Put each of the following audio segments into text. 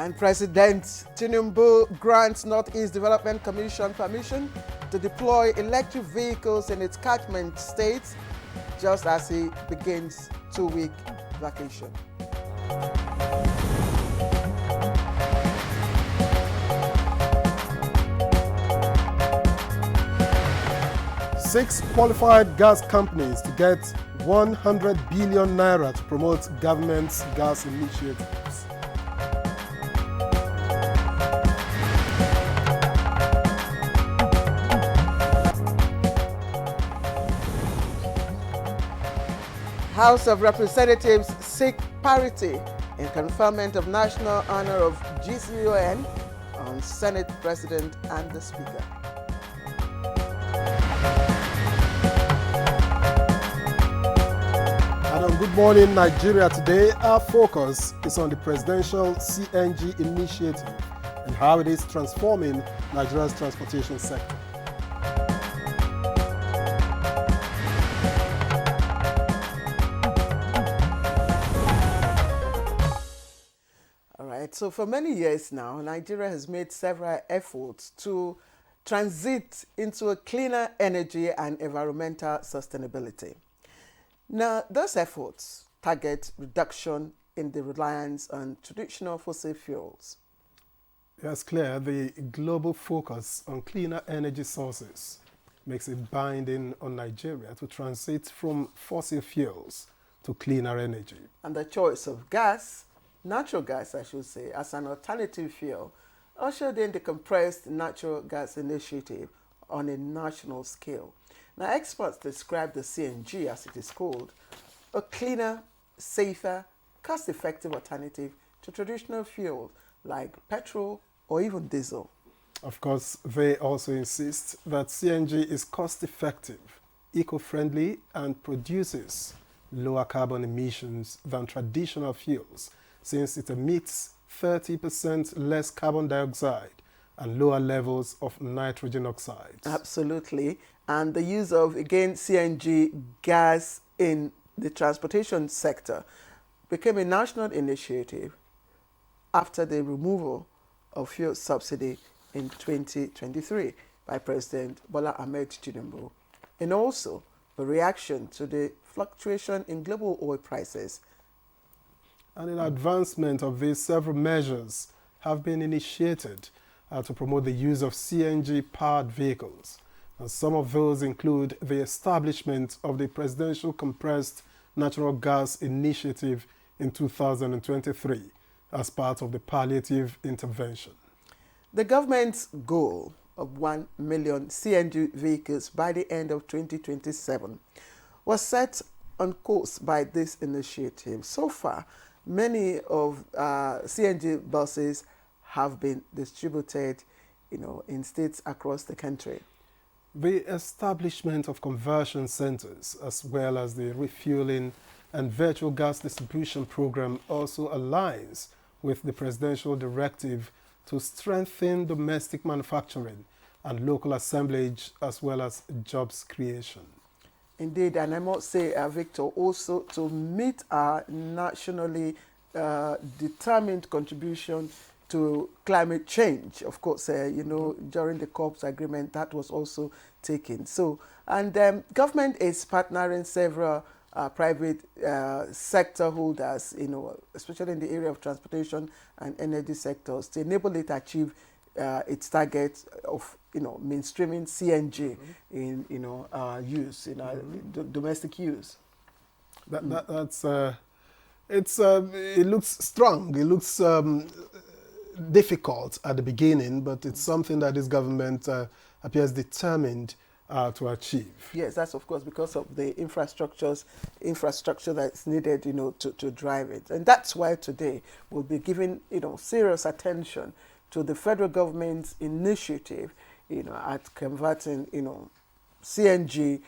And President Tinubu grants Northeast Development Commission permission to deploy electric vehicles in its catchment states just as he begins 2-week vacation. Six qualified gas companies to get 100 billion naira to promote government's gas initiatives. House of Representatives seek parity in conferment of national honor of GCON on Senate President and the Speaker. And on Good Morning Nigeria today, our focus is on the presidential CNG initiative and how it is transforming Nigeria's transportation sector. So for many years now, Nigeria has made several efforts to transit into a cleaner energy and environmental sustainability. Now, those efforts target reduction in the reliance on traditional fossil fuels. It's clear the global focus on cleaner energy sources makes it binding on Nigeria to transit from fossil fuels to cleaner energy. And the choice of gas, natural gas, I should say, as an alternative fuel, ushered in the Compressed Natural Gas Initiative on a national scale. Now, experts describe the CNG, as it is called, a cleaner, safer, cost-effective alternative to traditional fuels like petrol or even diesel. Of course, they also insist that CNG is cost-effective, eco-friendly, and produces lower carbon emissions than traditional fuels, since it emits 30% less carbon dioxide and lower levels of nitrogen oxides. Absolutely. And the use of, again, CNG gas in the transportation sector became a national initiative after the removal of fuel subsidy in 2023 by President Bola Ahmed Tinubu, and also a reaction to the fluctuation in global oil prices. And in advancement of these, several measures have been initiated to promote the use of CNG-powered vehicles. And some of those include the establishment of the Presidential Compressed Natural Gas Initiative in 2023 as part of the palliative intervention. The government's goal of 1 million CNG vehicles by the end of 2027 was set on course by this initiative. So far, many of CNG buses have been distributed, in states across the country. The establishment of conversion centers, as well as the refueling and virtual gas distribution program, also aligns with the presidential directive to strengthen domestic manufacturing and local assemblage, as well as jobs creation. Indeed, and I must say, Victor, also to meet our nationally determined contribution to climate change. Of course, during the COP's agreement, that was also taken. So, and government is partnering several private sector holders, especially in the area of transportation and energy sectors, to enable it to achieve its target of, mainstreaming CNG in, use, domestic use. It looks strong. It looks difficult at the beginning, but it's something that this government appears determined to achieve. Yes, that's of course because of the infrastructure that's needed, to drive it. And that's why today we'll be giving, serious attention to the federal government's initiative, at converting, CNG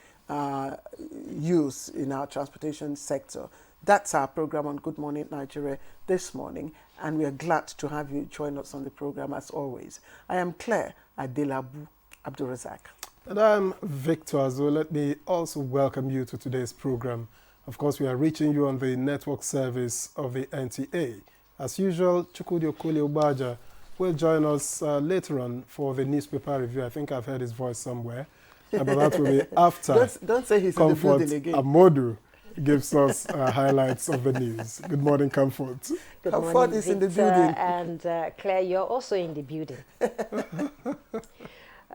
use in our transportation sector. That's our program on Good Morning Nigeria this morning, and we are glad to have you join us on the program as always. I am Claire Adelabu Abdulrazak. And I'm Victor Azo. Let me also welcome you to today's program. Of course, we are reaching you on the network service of the NTA, As usual, Chukwudi Okoli Obaja will join us later on for the newspaper review. I think I've heard his voice somewhere. But that will be after Don't say he's Comfort in the building again. Amodu gives us highlights of the news. Good morning, Comfort. Good Comfort morning, is in the Victor, building. and Claire, you're also in the building.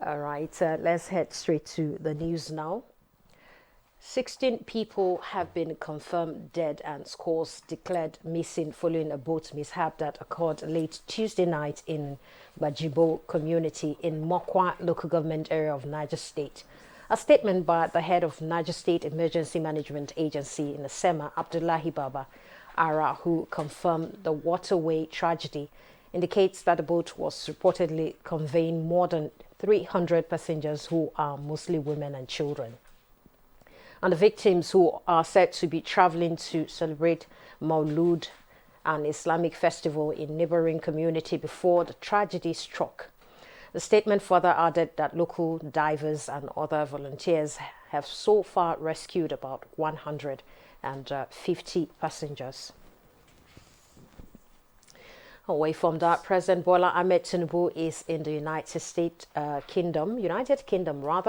All right, let's head straight to the news now. 16 people have been confirmed dead and scores declared missing following a boat mishap that occurred late Tuesday night in Bajibo community in Mokwa local government area of Niger State. A statement by the head of Niger State Emergency Management Agency in Asema, Abdullahi Baba Ara, who confirmed the waterway tragedy, indicates that the boat was reportedly conveying more than 300 passengers who are mostly women and children. And the victims, who are said to be traveling to celebrate Maulud, an Islamic festival in neighboring community before the tragedy struck. The statement further added that local divers and other volunteers have so far rescued about 150 passengers. Away from that, President Bola Ahmed Tinubu is in the United Kingdom,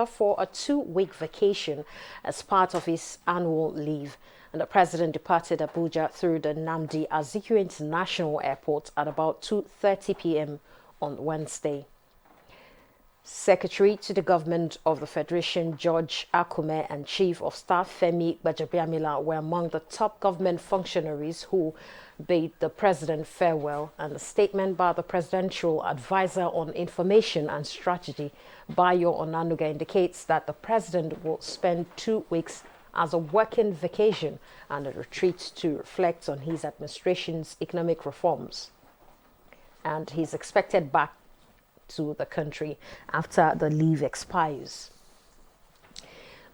for a 2-week vacation as part of his annual leave. And the president departed Abuja through the Nnamdi Azikiwe International Airport at about 2:30 p.m. on Wednesday. Secretary to the Government of the Federation, George Akume, and Chief of Staff Femi Gbajabiamila were among the top government functionaries who bade the president farewell, and a statement by the presidential advisor on information and strategy, Bayo Onanuga, indicates that the president will spend 2 weeks as a working vacation and a retreat to reflect on his administration's economic reforms. And he's expected back to the country after the leave expires.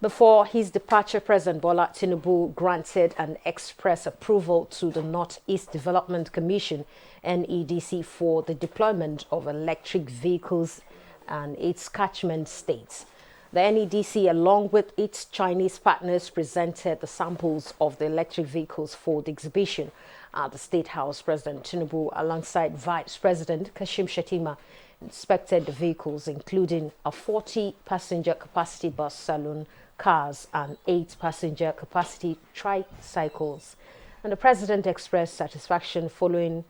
Before his departure, President Bola Tinubu granted an express approval to the Northeast Development Commission, NEDC, for the deployment of electric vehicles and its catchment states. The NEDC, along with its Chinese partners, presented the samples of the electric vehicles for the exhibition at the State House. President Tinubu, alongside Vice President Kashim Shettima, inspected the vehicles, including a 40-passenger capacity bus, saloon cars, and 8-passenger capacity tricycles. And the president expressed satisfaction following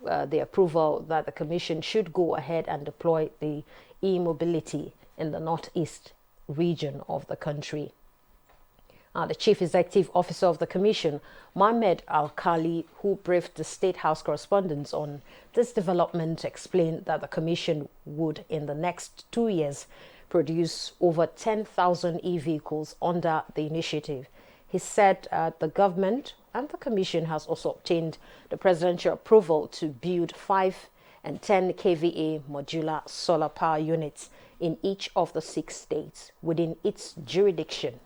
the approval that the commission should go ahead and deploy the e-mobility in the northeast region of the country. The Chief Executive Officer of the Commission, Mohamed Al-Khali, who briefed the State House correspondents on this development, explained that the Commission would, in the next 2 years, produce over 10,000 e-vehicles under the initiative. He said the government and the Commission has also obtained the presidential approval to build 5 and 10 kVA modular solar power units in each of the 6 states within its jurisdiction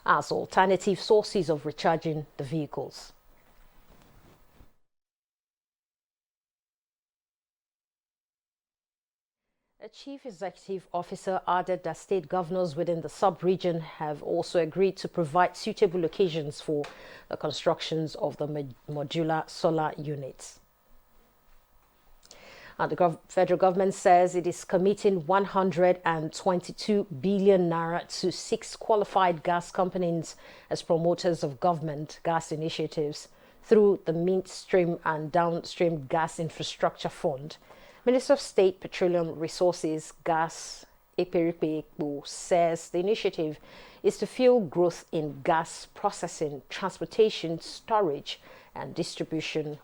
as alternative sources of recharging the vehicles. A chief executive officer added that state governors within the sub-region have also agreed to provide suitable locations for the constructions of the modular solar units. The federal government says it is committing 122 billion naira to 6 qualified gas companies as promoters of government gas initiatives through the Midstream and Downstream Gas Infrastructure Fund. Minister of State Petroleum Resources Gas Eperipe says the initiative is to fuel growth in gas processing, transportation, storage, and distribution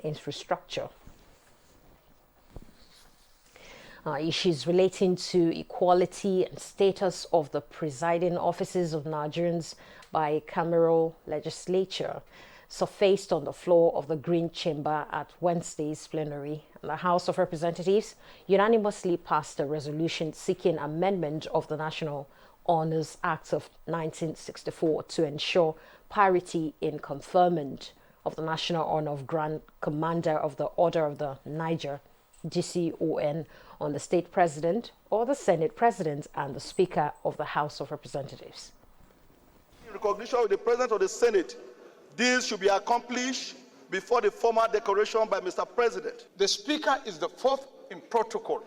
infrastructure. Issues relating to equality and status of the presiding offices of Nigerians by Cameroon legislature surfaced on the floor of the Green Chamber at Wednesday's plenary. The House of Representatives unanimously passed a resolution seeking amendment of the National Honours Act of 1964 to ensure parity in conferment of the National Honour of Grand Commander of the Order of the Niger, GCON, on the state president or the Senate president and the Speaker of the House of Representatives. In recognition of the President of the Senate, this should be accomplished before the formal declaration by Mr. President. The Speaker is the fourth in protocol.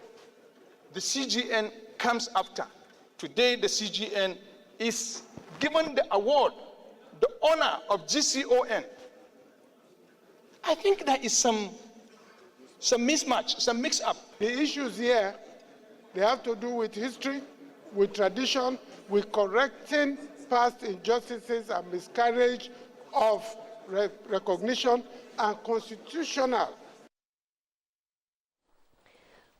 The CGN comes after. Today, the CGN is given the award, the honor of GCON. I think there is some mismatch, some mix-up. The issues here, they have to do with history, with tradition, with correcting past injustices and miscarriage of recognition and constitutional.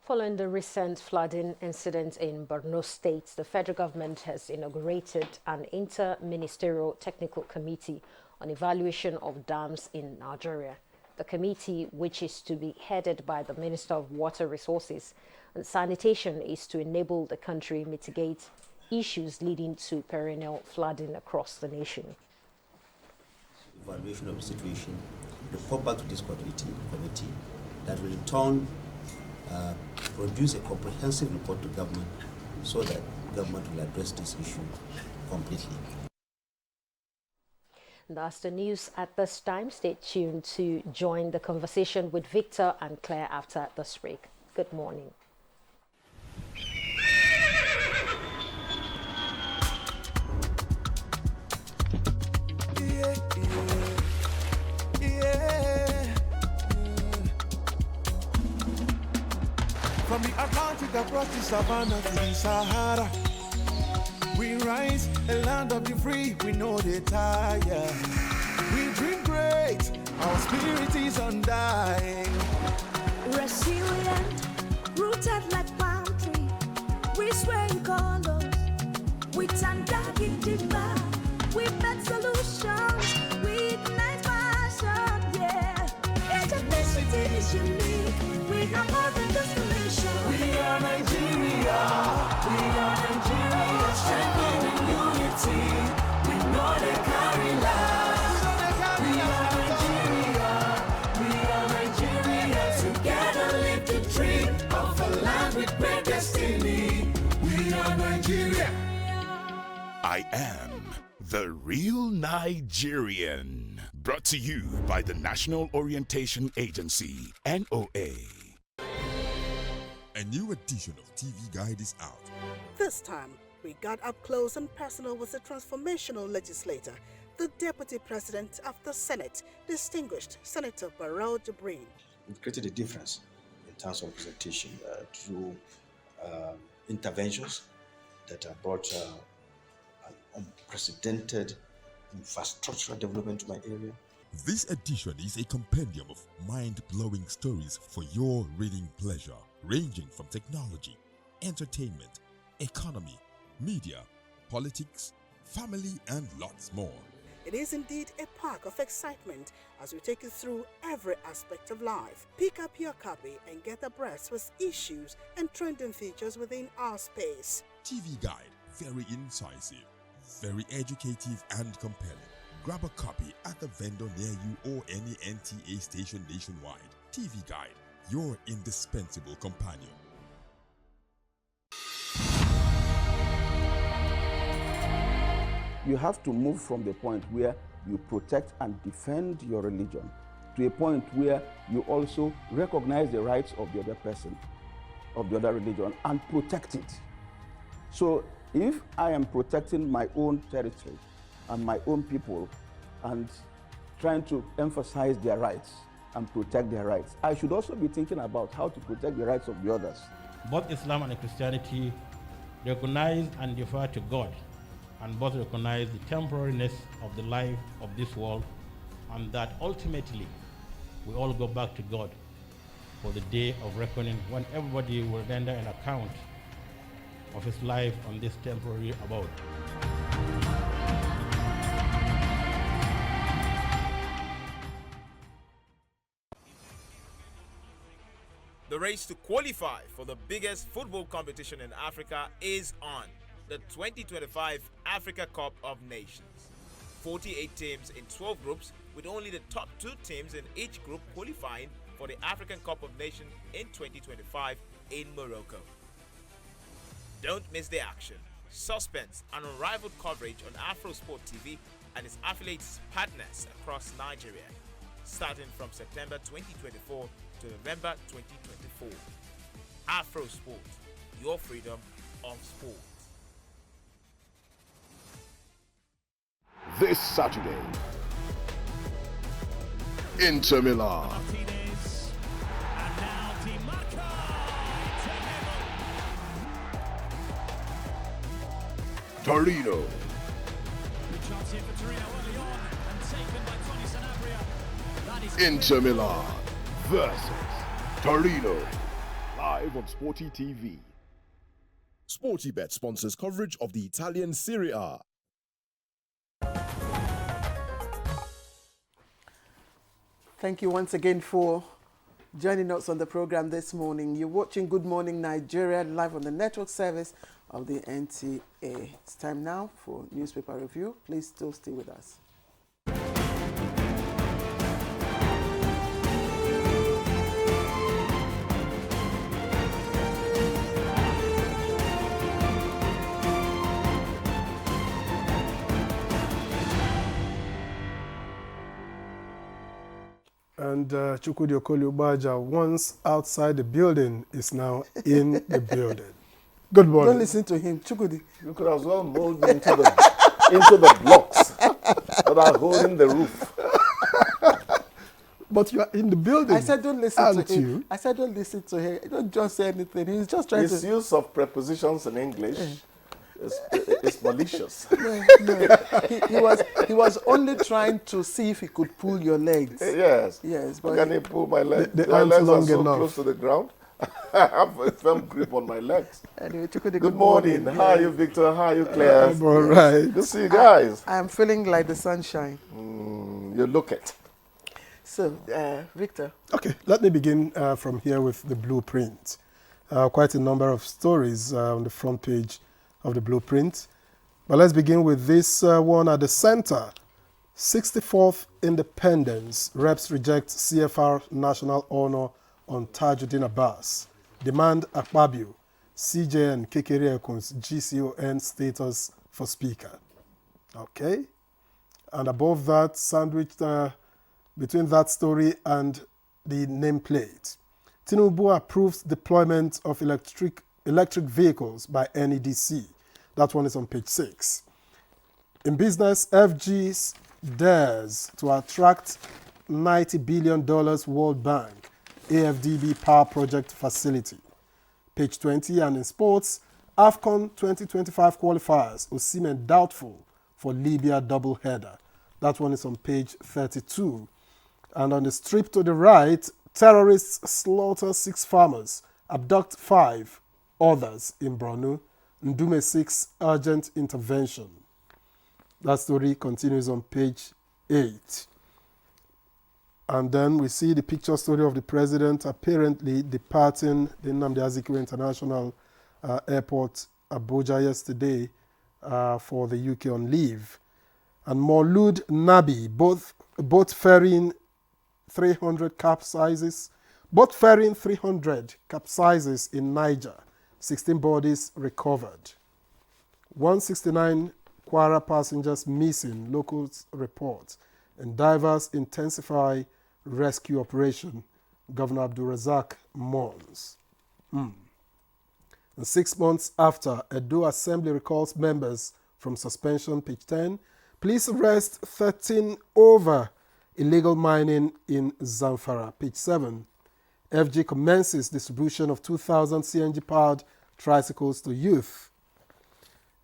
Following the recent flooding incident in Borno State, the federal government has inaugurated an inter-ministerial technical committee on evaluation of dams in Nigeria. The committee, which is to be headed by the Minister of Water Resources and Sanitation, is to enable the country mitigate issues leading to perennial flooding across the nation. Evaluation of the situation, report back to this committee that will in turn produce a comprehensive report to government so that government will address this issue completely. That's the news at this time. Stay tuned to join the conversation with Victor and Claire after this break. Good morning. From the Atlantic across the savannah to the Sahara, we rise, a land of the free, we know they tire. We dream great, our spirit is undying. Resilient, rooted like palm tree, we sway in colors, with undying demand. We bet solutions, we ignite passion, yeah. Each ethnicity is unique, we have more than just a nation. We are Nigeria, we are Nigeria, strengthening unity. We know they carry lives. We are Nigeria, together live the dream of a land with great destiny. We are Nigeria. I am the real Nigerian. Brought to you by the National Orientation Agency, NOA. A new edition of TV Guide is out. This time, we got up close and personal with the transformational legislator, the Deputy President of the Senate, distinguished Senator Barrow Jibrin. We've created a difference in terms of representation through interventions that have brought an unprecedented infrastructural development to my area. This edition is a compendium of mind-blowing stories for your reading pleasure, ranging from technology, entertainment, economy, media, politics, family, and lots more. It is indeed a park of excitement as we take you through every aspect of life. Pick up your copy and get abreast with issues and trending features within our space. TV Guide, very incisive, very educative and compelling. Grab a copy at the vendor near you or any NTA station nationwide. TV Guide, your indispensable companion. You have to move from the point where you protect and defend your religion to a point where you also recognize the rights of the other person, of the other religion, and protect it. So if I am protecting my own territory and my own people and trying to emphasize their rights and protect their rights, I should also be thinking about how to protect the rights of the others. Both Islam and Christianity recognize and defer to God, and both recognize the temporariness of the life of this world, and that ultimately we all go back to God for the day of reckoning, when everybody will render an account of his life on this temporary abode. The race to qualify for the biggest football competition in Africa is on, the 2025 Africa Cup of Nations. 48 teams in 12 groups, with only the top 2 teams in each group qualifying for the African Cup of Nations in 2025 in Morocco. Don't miss the action, suspense and unrivaled coverage on Afro Sport TV and its affiliates partners across Nigeria. starting from September 2024 to November 2024. Afro Sport, your freedom of sport. This Saturday, Inter Milan Torino Inter Milan versus Torino, live on Sporty TV. SportyBet sponsors coverage of the Italian Serie A. Thank you once again for joining us on the program this morning. You're watching Good Morning Nigeria live on the network service of the NTA. It's time now for newspaper review. Please still stay with us. And Chukwudi Okoli-Ubaja, once outside the building, is now in the building. Good morning. Don't listen to him, Chukwudi. You could as well mold me into the blocks that are holding the roof. But you are in the building. I said don't listen to him. You? I said don't listen to him. Don't just say anything. He's just trying His to... use of prepositions in English is malicious. No. He was only trying to see if he could pull your legs. Yes. Yes. But can he pull my legs? The My legs long are so enough. close to the ground. I have a firm grip on my legs. Anyway, Chukwudi, Good morning. How are you, Victor? How are you, Claire? I'm all right. Good to see you guys. I am feeling like the sunshine. You look it. So, Victor. Okay, let me begin from here with the blueprint. Quite a number of stories on the front page of the blueprint. But let's begin with this one at the center. 64th Independence. Reps reject CFR national honor on Tajuddin Abbas. Demand Akpabio, CJN Kekere Ekun's GCON status for speaker. Okay. And above that, sandwiched between that story and the nameplate. Tinubu approves deployment of electric vehicles by NEDC. That one is on page 6. In business, FG's dares to attract $90 billion World Bank AFDB power project facility. Page 20. And in sports, AFCON 2025 qualifiers, Osimhen doubtful for Libya doubleheader. That one is on page 32. And on the strip to the right, terrorists slaughter 6 farmers, abduct 5 others in Borno. Ndume 6 urgent intervention. That story continues on page 8. And then we see the picture story of the president apparently departing the Nnamdi Azikiwe International Airport, Abuja, yesterday for the UK on leave. And Maulud Nabi, both ferrying 300 capsizes, in Niger. 16 bodies recovered. 169 Kwara passengers missing, locals report. And divers intensify rescue operation. Governor Abdulrazak mourns. And 6 months after, Edo Assembly recalls members from suspension, page 10. Police arrest 13 over illegal mining in Zamfara, page 7. FG commences distribution of 2,000 CNG-powered tricycles to youth.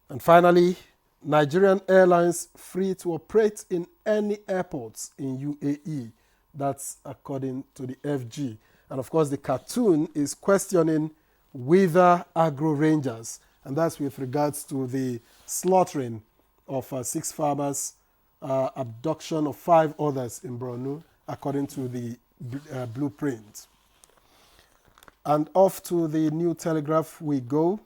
And finally, Nigerian Airlines free to operate in any airports in UAE. That's according to the FG. And of course, the cartoon is questioning Wither Agro Rangers. And that's with regards to the slaughtering of 6 farmers, abduction of 5 others in Borno, according to the blueprint. And off to the New Telegraph we go.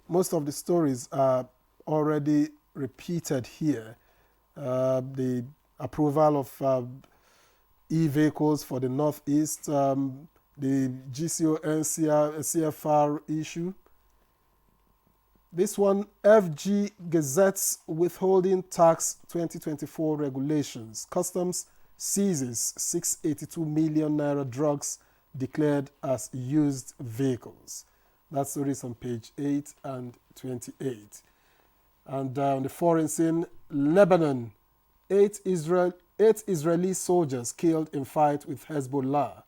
Most of the stories are already repeated here. The approval of e-vehicles for the Northeast, the GCON CFR issue. This one, FG gazettes withholding tax 2024 regulations. Customs seizes 682 million naira drugs declared as used vehicles. That story is on page 8 and 28. And on the foreign scene, Lebanon, eight Israeli soldiers killed in fight with Hezbollah.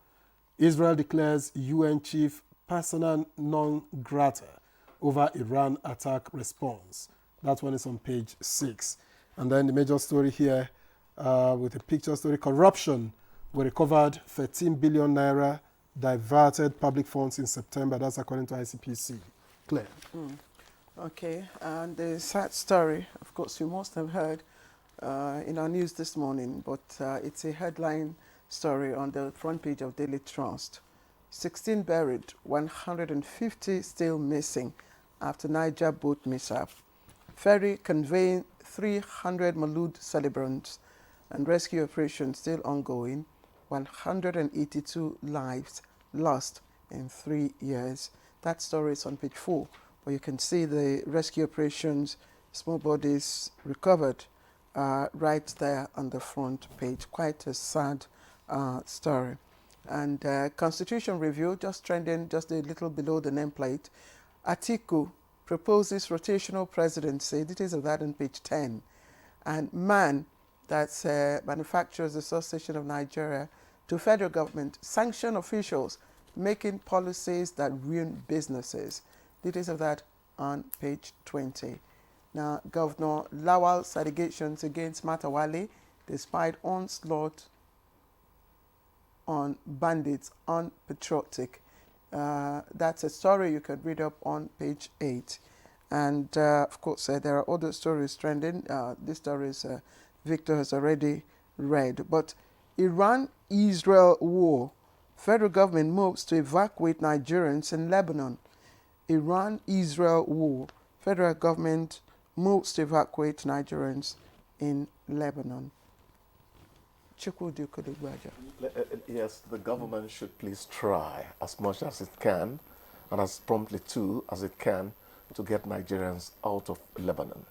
Israel declares UN chief persona non grata over Iran attack response. That one is on page 6. And then the major story here with a picture story, corruption. We recovered 13 billion naira diverted public funds in September. That's according to ICPC. Claire. Okay, and the sad story, of course, you must have heard in our news this morning, but it's a headline story on the front page of Daily Trust. 16 buried, 150 still missing after Niger boat mishap. Ferry conveying 300 Maulud celebrants and rescue operation still ongoing. 182 lives lost in 3 years. That story is on page 4, where you can see the rescue operations, small bodies recovered right there on the front page. Quite a sad story. And Constitution review, just trending just a little below the nameplate. Atiku proposes rotational presidency. Details of that on page 10. And MAN, that's Manufacturers Association of Nigeria, to federal government, sanction officials making policies that ruin businesses. Details of that on page 20. Now, Governor Lawal's allegations against Matawale, despite onslaught on bandits unpatriotic. That's a story you can read up on page 8. And of course, there are other stories trending. This story is Victor has already read. But Iran-Israel war. Federal government moves to evacuate Nigerians in Lebanon. Iran-Israel war. Federal government moves to evacuate Nigerians in Lebanon. Yes, the government should please try as much as it can and as promptly too as it can to get Nigerians out of Lebanon.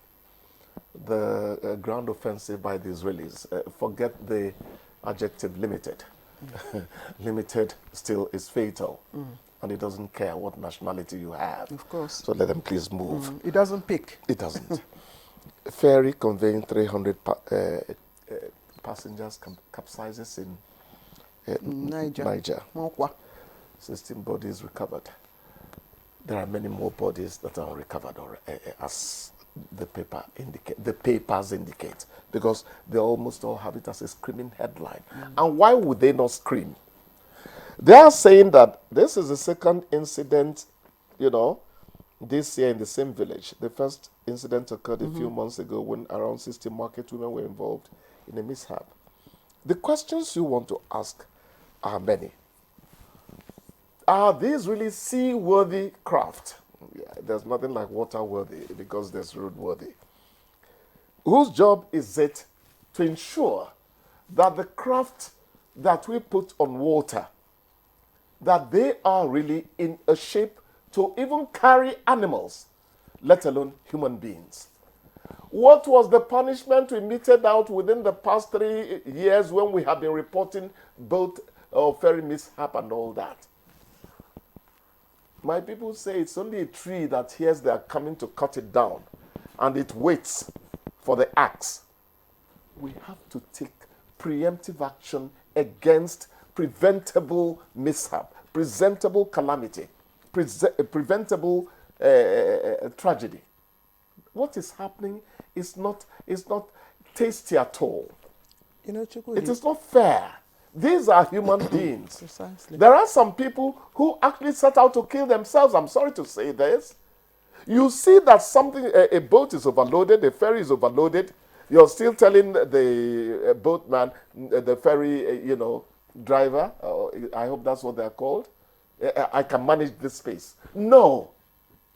The ground offensive by the Israelis, forget the adjective limited. Limited still is fatal. And it doesn't care what nationality you have. Of course. So let them please move. It doesn't pick. It doesn't. Ferry conveying 300 passengers capsizes in Niger. 16 bodies recovered. There are many more bodies that are unrecovered, or as the papers indicate, because they almost all have it as a screaming headline. And why would they not scream? They are saying that this is the second incident, this year in the same village. The first incident occurred a few months ago when around 60 market women were involved in a mishap. The questions you want to ask are many. Are these really seaworthy craft? Yeah, there's nothing like water-worthy because there's road-worthy. Whose job is it to ensure that the craft that we put on water, that they are really in a shape to even carry animals, let alone human beings? What was the punishment we meted out within the past 3 years when we have been reporting boat or ferry mishap and all that? My people say it's only a tree that hears they are coming to cut it down, and it waits for the axe. We have to take preemptive action against preventable mishap, presentable calamity, preventable tragedy. What is happening is not tasty at all. It is not fair. These are human beings. Precisely. There are some people who actually set out to kill themselves. I'm sorry to say this. You see that a boat is overloaded, a ferry is overloaded. You're still telling the boatman, the ferry, driver, I hope that's what they're called, I can manage this space. No.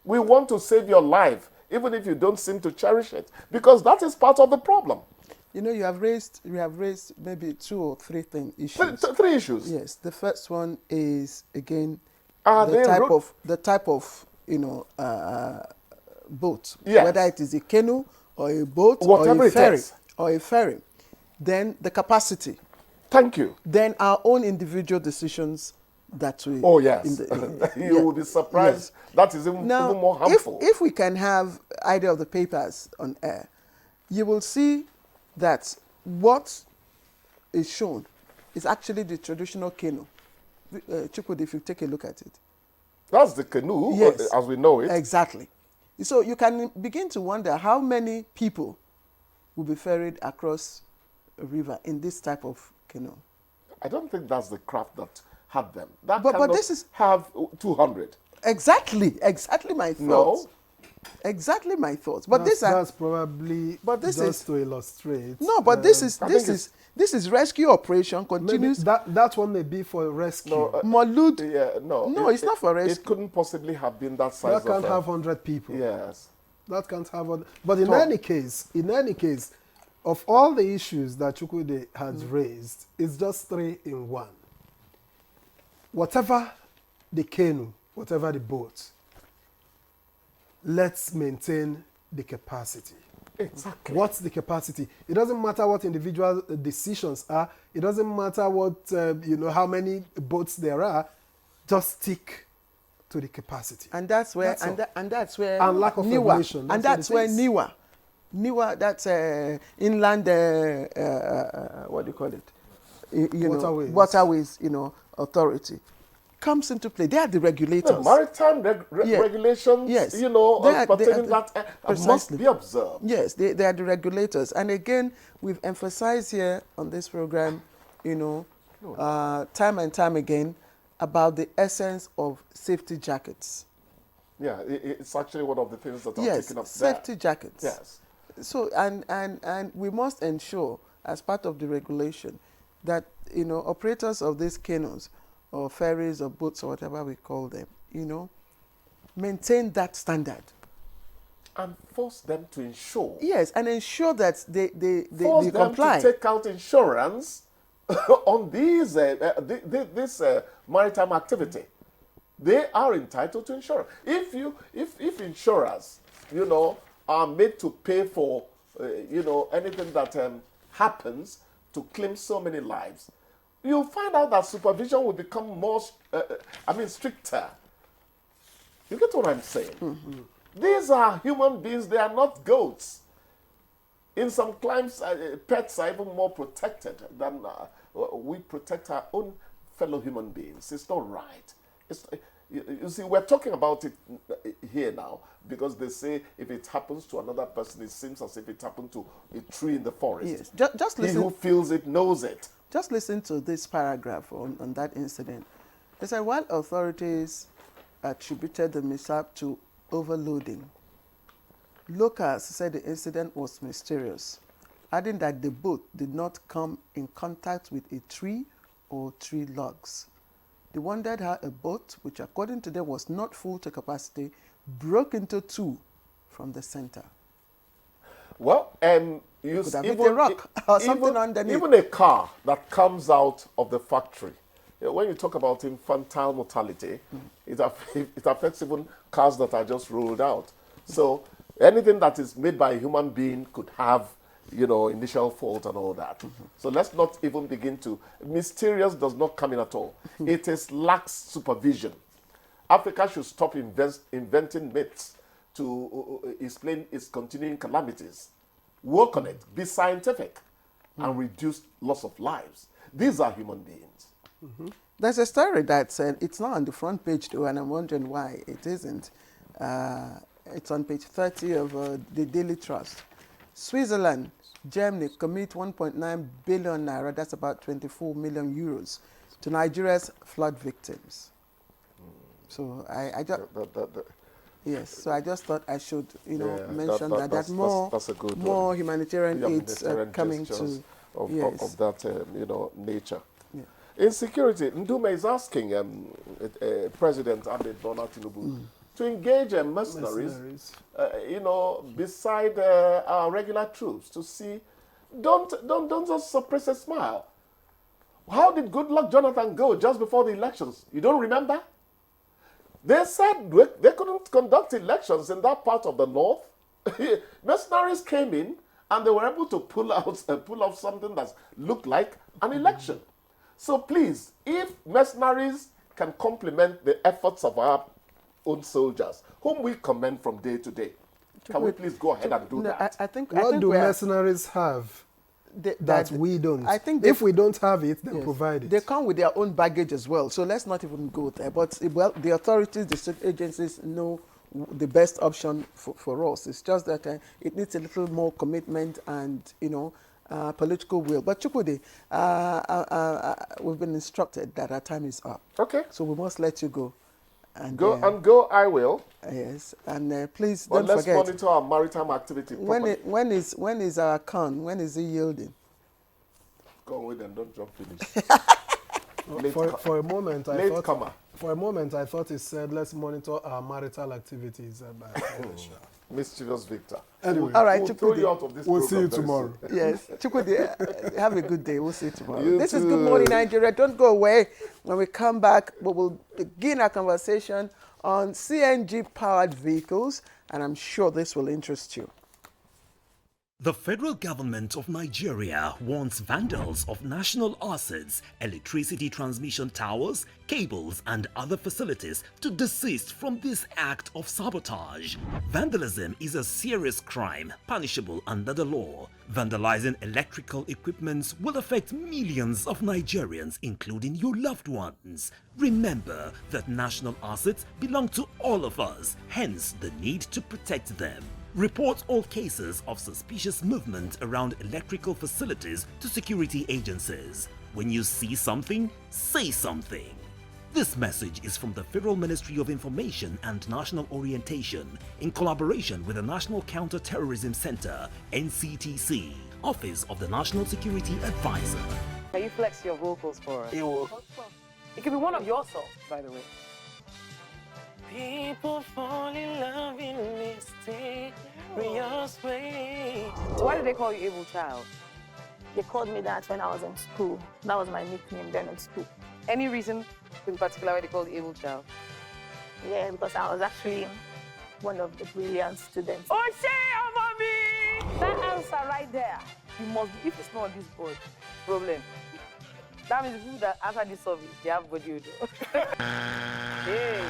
We want to save your life, even if you don't seem to cherish it, because that is part of the problem. You have raised maybe 2 or 3 issues. Three issues. Yes. The first one is, again, the type of boat. Yes. Whether it is a canoe or a boat Whatever or a ferry. Then the capacity. Thank you. Than our own individual decisions that we... Oh, yes. You yeah. will be surprised. Yes. That is even more harmful. If we can have either of the papers on air, you will see that what is shown is actually the traditional canoe. Chukwudi, if you take a look at it. That's the canoe, yes, as we know it. Exactly. So you can begin to wonder how many people will be ferried across a river in this type of canoe. I don't think that's the craft that had them. That but this is have 200. Exactly my thoughts. No. Exactly my thoughts. But that's probably just to illustrate. No, but this is rescue operation continues. That one may be for rescue. No, Maulud. Yeah, no, it's not for rescue. It couldn't possibly have been that size. That can't have 100 people. Yes. That can't have. But in any case, of all the issues that Chukwudi has raised, it's just 3 in 1. Whatever the canoe, whatever the boat, let's maintain the capacity. Exactly. What's the capacity? It doesn't matter what individual decisions are. It doesn't matter what how many boats there are. Just stick to the capacity. And that's where that's where and lack of regulation. And that's where NEWA, that's inland what do you call it? Waterways, authority comes into play. They are the regulators. The maritime regulations, yes, pertaining that must be observed. Yes, they are the regulators. And again, we've emphasized here on this program, time and time again, about the essence of safety jackets. Yeah, it's actually one of the things that are taken up safety there. jackets. Yes. So, and we must ensure, as part of the regulation, that, operators of these canoes or ferries or boats or whatever we call them, maintain that standard. And force them to insure. Yes, and ensure that they force comply. Them to take out insurance on this maritime activity. They are entitled to insurance. If insurers, are made to pay for, anything that happens to claim so many lives, you'll find out that supervision will become more, stricter. You get what I'm saying? Mm-hmm. These are human beings. They are not goats. In some climes, pets are even more protected than we protect our own fellow human beings. It's not right. You see, we're talking about it here now because they say if it happens to another person, it seems as if it happened to a tree in the forest. Yes, just listen. He who feels it knows it. Just listen to this paragraph on that incident. They said, while authorities attributed the mishap to overloading, locals said the incident was mysterious, adding that the boat did not come in contact with a tree or tree logs. They wondered how a boat, which according to them was not full to capacity, broke into 2 from the center. Well, you could have hit a rock or something underneath. Even a car that comes out of the factory, when you talk about infantile mortality, it affects even cars that are just rolled out. So anything that is made by a human being could have, initial fault and all that. So let's not even begin to... Mysterious does not come in at all. It is lax supervision. Africa should stop inventing myths to explain its continuing calamities. Work on it, be scientific, and reduce loss of lives. These are human beings. There's a story that said, it's not on the front page though, and I'm wondering why it isn't. It's on page 30 of the Daily Trust. Switzerland, Germany commit 1.9 billion naira, that's about 24 million euros, to Nigeria's flood victims. So I just... Yes, so I just thought I should, mention that more humanitarian aids coming to of that nature. Yeah. In security, Ndume is asking President Ahmed Bola Tinubu to engage mercenaries, beside our regular troops to see. Don't just suppress a smile. How did Goodluck Jonathan go just before the elections? You don't remember? They said they couldn't conduct elections in that part of the north. Mercenaries came in and they were able to pull off something that looked like an election. So please, if mercenaries can complement the efforts of our own soldiers, whom we commend from day to day, can we please go ahead and do that? I think what do mercenaries have that we don't? I think if we don't have it, then provide it. They come with their own baggage as well, so let's not even go there. But well, the authorities, the state agencies know the best option for us. It's just that it needs a little more commitment and, political will. But Chukwudi, we've been instructed that our time is up. Okay. So we must let you go. And go I will. Yes, and please but don't forget. Let's monitor our maritime activity properly. When is our con? When is he yielding? Go away and don't jump finish. For a moment, I thought he said, let's monitor our marital activities. Mischievous Victor. Anyway, all right, we'll throw you out of this we'll see you program tomorrow. Yes, Chukwudi, have a good day. We'll see you tomorrow. This is too. Good Morning Nigeria. Don't go away. When we come back, we will begin our conversation on CNG-powered vehicles, and I'm sure this will interest you. The federal government of Nigeria warns vandals of national assets, electricity transmission towers, cables, and other facilities to desist from this act of sabotage. Vandalism is a serious crime punishable under the law. Vandalizing electrical equipment will affect millions of Nigerians, including your loved ones. Remember that national assets belong to all of us, hence the need to protect them. Report all cases of suspicious movement around electrical facilities to security agencies. When you see something, say something. This message is from the Federal Ministry of Information and National Orientation in collaboration with the National Counter-Terrorism Center, NCTC, Office of the National Security Advisor. Can you flex your vocals for us? It could be one of your songs, by the way. People fall in love in mysterious ways. So why did they call you Able Child? They called me that when I was in school. That was my nickname then in school. Any reason in particular why they called you Able Child? Yeah, because I was actually one of the brilliant students. Oh, mommy! That answer right there, you must be, if it's not on this board, problem. That means the people that answer this survey, they have body odor. Hey.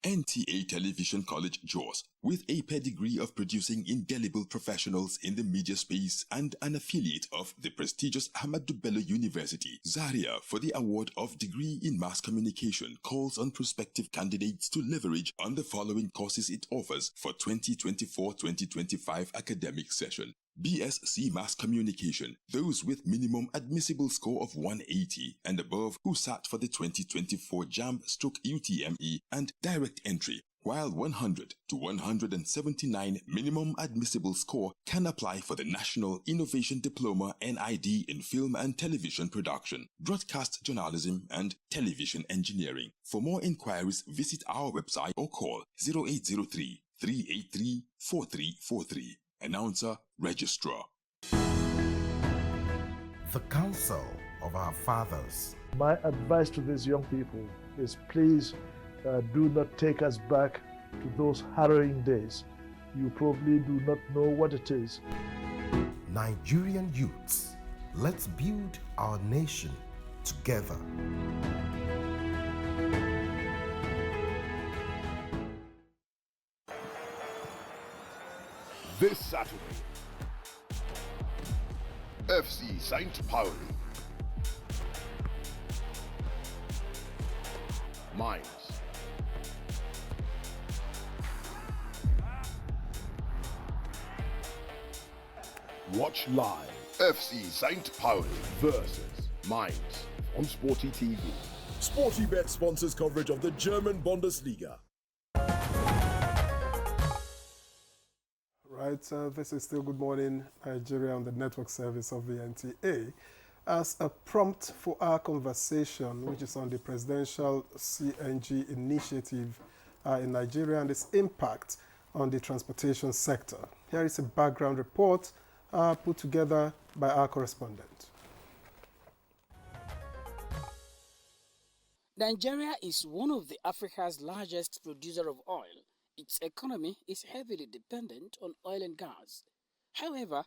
NTA Television College Jos, with a pedigree of producing indelible professionals in the media space and an affiliate of the prestigious Ahmadu Bello University, Zaria, for the award of Degree in Mass Communication, calls on prospective candidates to leverage on the following courses it offers for 2024-2025 academic session. BSc Mass Communication, those with minimum admissible score of 180 and above who sat for the 2024 JAMB/UTME and direct entry, while 100 to 179 minimum admissible score can apply for the National Innovation Diploma NID in Film and Television Production, Broadcast Journalism and Television Engineering. For more inquiries, visit our website or call 0803 383 4343. Announcer, Registrar. The Council of Our Fathers. My advice to these young people is please do not take us back to those harrowing days. You probably do not know what it is. Nigerian youths, let's build our nation together. This Saturday, FC St. Pauli. Mainz. Watch live FC St. Pauli versus Mainz on Sporty TV. SportyBet sponsors coverage of the German Bundesliga. Right, this is still Good Morning Nigeria on the network service of the NTA. As a prompt for our conversation, which is on the presidential CNG initiative in Nigeria and its impact on the transportation sector. Here is a background report put together by our correspondent. Nigeria is one of Africa's largest producer of oil Its economy is heavily dependent on oil and gas. However,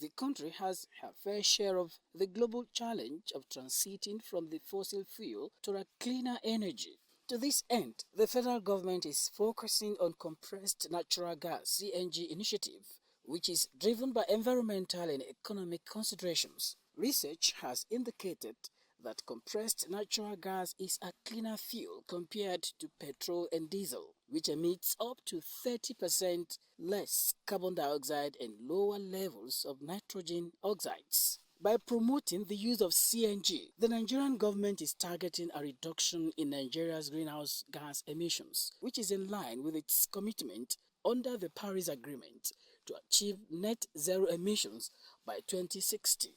the country has her fair share of the global challenge of transiting from the fossil fuel to a cleaner energy. To this end, the federal government is focusing on compressed natural gas (CNG) initiative, which is driven by environmental and economic considerations. Research has indicated that compressed natural gas is a cleaner fuel compared to petrol and diesel, which emits up to 30% less carbon dioxide and lower levels of nitrogen oxides. By promoting the use of CNG, the Nigerian government is targeting a reduction in Nigeria's greenhouse gas emissions, which is in line with its commitment under the Paris Agreement to achieve net zero emissions by 2060.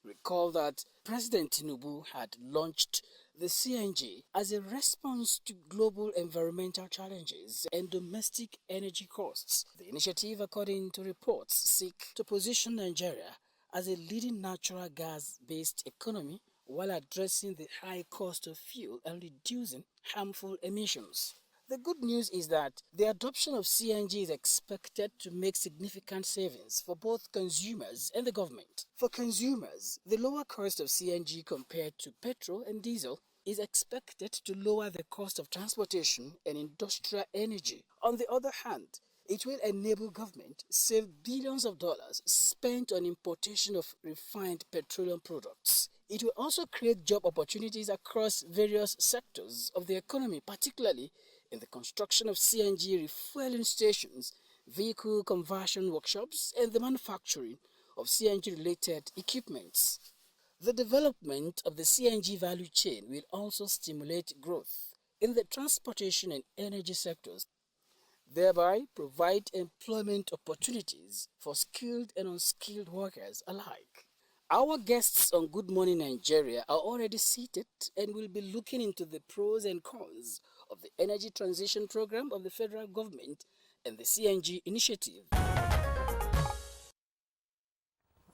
Recall that President Tinubu had launched the CNG as a response to global environmental challenges and domestic energy costs. The initiative, according to reports, seeks to position Nigeria as a leading natural gas-based economy while addressing the high cost of fuel and reducing harmful emissions. The good news is that the adoption of CNG is expected to make significant savings for both consumers and the government. For consumers, the lower cost of CNG compared to petrol and diesel is expected to lower the cost of transportation and industrial energy. On the other hand, it will enable government save billions of dollars spent on importation of refined petroleum products. It will also create job opportunities across various sectors of the economy, particularly in the construction of CNG refueling stations, vehicle conversion workshops, and the manufacturing of CNG-related equipments. The development of the CNG value chain will also stimulate growth in the transportation and energy sectors, thereby provide employment opportunities for skilled and unskilled workers alike. Our guests on Good Morning Nigeria are already seated and will be looking into the pros and cons of the energy transition program of the federal government and the CNG initiative.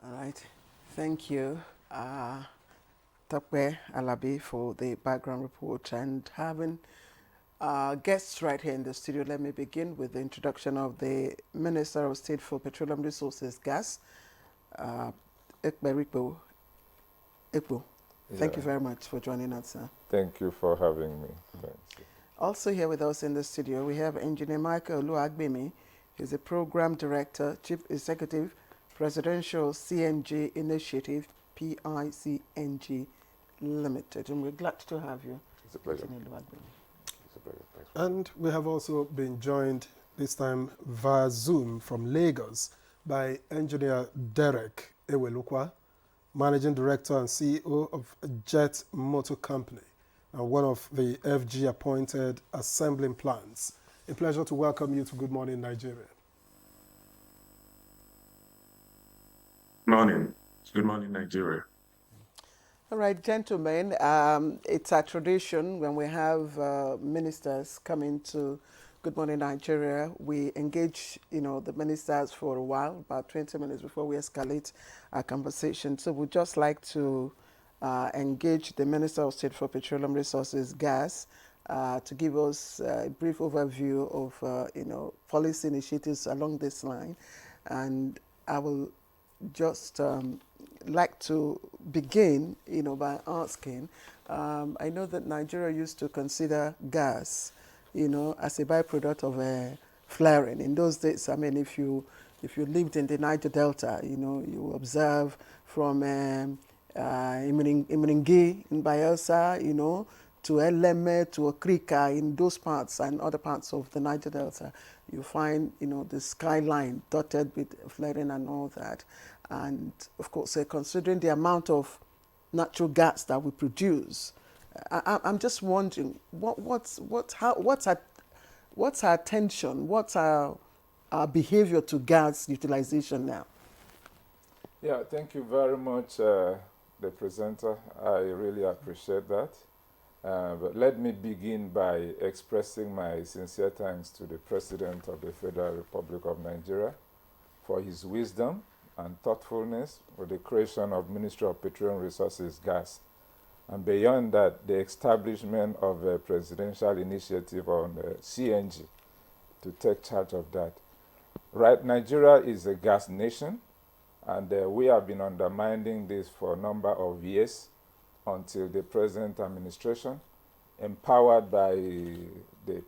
All right. Thank you, Takwe Alabi, for the background report. And having guests right here in the studio, let me begin with the introduction of the Minister of State for Petroleum Resources, Gas, Ekberikpo. Ekpo. Thank you very much for joining us, sir. Thank you for having me. Thank you. Also here with us in the studio, we have Engineer Michael Oluagbemi. He's the Program Director, Chief Executive, Presidential CNG Initiative, PICNG Limited. And we're glad to have you. It's a pleasure. Engineer Oluagbemi. It's a pleasure. Thanks. And we have also been joined this time via Zoom from Lagos by Engineer Derek Ewelukwa, Managing Director and CEO of Jet Motor Company, and one of the FG-appointed assembling plants. A pleasure to welcome you to Good Morning Nigeria. Morning. Good morning, Nigeria. All right, gentlemen, it's a tradition when we have ministers coming to Good Morning Nigeria. We engage, the ministers for a while, about 20 minutes before we escalate our conversation. So we'd just like to engage the Minister of State for Petroleum Resources, Gas, to give us a brief overview of, policy initiatives along this line. And I will just like to begin, by asking, I know that Nigeria used to consider gas, as a byproduct of flaring. In those days, I mean, if you lived in the Niger Delta, you observe from Imiringi in Bayelsa, to Eleme, to Okrika, in those parts and other parts of the Niger Delta, you find, the skyline dotted with flaring and all that. And of course, considering the amount of natural gas that we produce, I'm just wondering, what's our attention, what's our behavior to gas utilization now? Yeah, thank you very much, the presenter. I really appreciate that. But let me begin by expressing my sincere thanks to the President of the Federal Republic of Nigeria for his wisdom and thoughtfulness for the creation of Ministry of Petroleum Resources, Gas, and beyond that, the establishment of a presidential initiative on CNG to take charge of that. Right, Nigeria is a gas nation, and we have been undermining this for a number of years until the present administration, empowered by the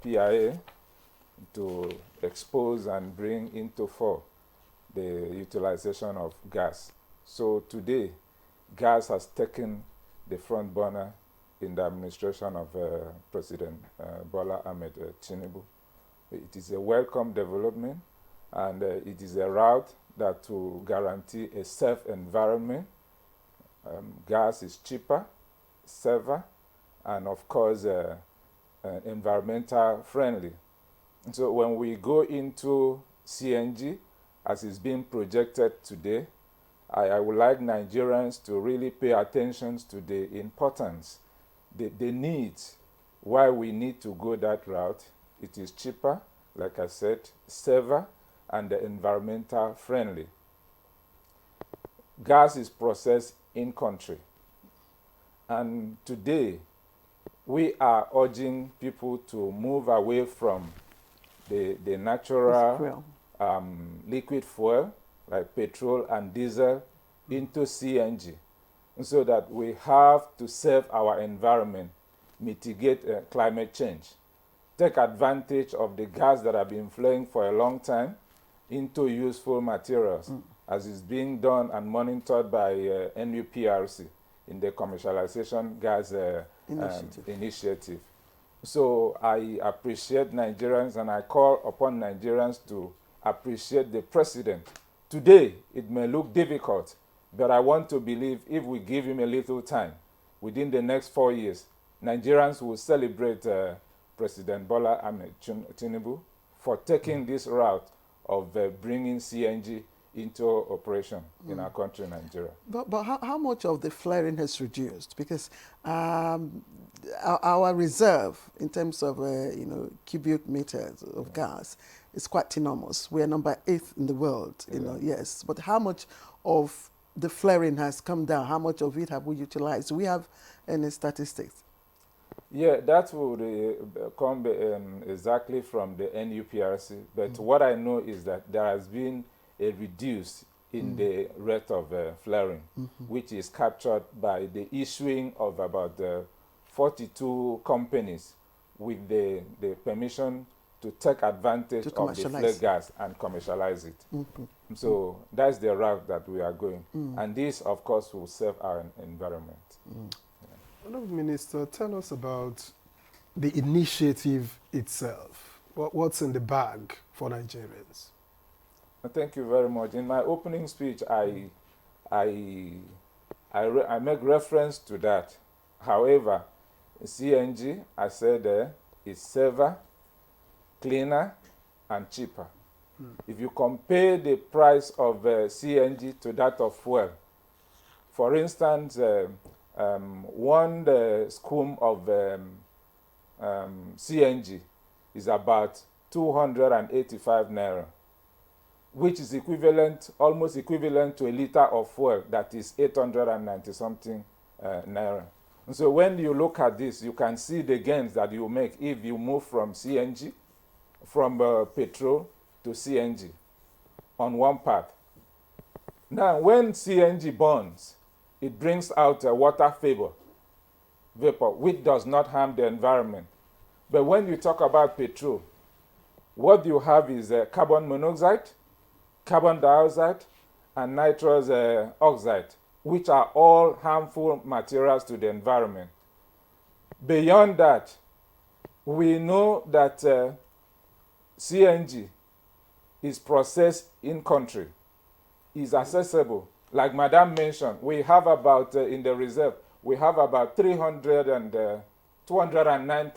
PIA, to expose and bring into fore the utilization of gas. So today, gas has taken the front burner in the administration of President Bola Ahmed Tinubu. It is a welcome development, and it is a route that will guarantee a safe environment. Gas is cheaper, safer, and of course environmental friendly. So when we go into CNG, as is being projected today, I would like Nigerians to really pay attention to the importance, the needs, why we need to go that route. It is cheaper, like I said, safer, and environmental friendly. Gas is processed in country. And today, we are urging people to move away from the natural liquid fuel, like petrol and diesel, into CNG, so that we have to save our environment, mitigate climate change, take advantage of the gas that have been flowing for a long time into useful materials, as is being done and monitored by NUPRC in the commercialization gas initiative. So I appreciate Nigerians, and I call upon Nigerians to appreciate the president. Today, it may look difficult, but I want to believe if we give him a little time, within the next 4 years, Nigerians will celebrate President Bola Ahmed Tinubu for taking this route of bringing CNG into operation in our country, Nigeria. But how much of the flaring has reduced? Because our reserve in terms of cubic meters of gas is quite enormous. We are number 8 in the world, yes. But how much of the flaring has come down? How much of it have we utilized? Do we have any statistics? Yeah, that would come exactly from the NUPRC. But what I know is that there has been a reduce in the rate of flaring, which is captured by the issuing of about 42 companies with the permission to take advantage of the flare gas and commercialize it. So that's the route that we are going. And this, of course, will save our environment. Minister, tell us about the initiative itself. What's in the bag for Nigerians? Thank you very much. In my opening speech, I make reference to that. However, CNG, I said, is safer, cleaner, and cheaper. If you compare the price of CNG to that of fuel, for instance, one scoop of CNG is about 285 naira, which is equivalent, almost equivalent to a liter of fuel that is 890 something naira. And so when you look at this, you can see the gains that you make if you move from CNG, from petrol to CNG on one path. Now, when CNG burns, it brings out a water vapor, which does not harm the environment. But when you talk about petrol, what you have is carbon monoxide, carbon dioxide, and nitrous oxide, which are all harmful materials to the environment. Beyond that, we know that CNG is processed in country, is accessible. Like Madam mentioned, we have about, in the reserve, we have about 209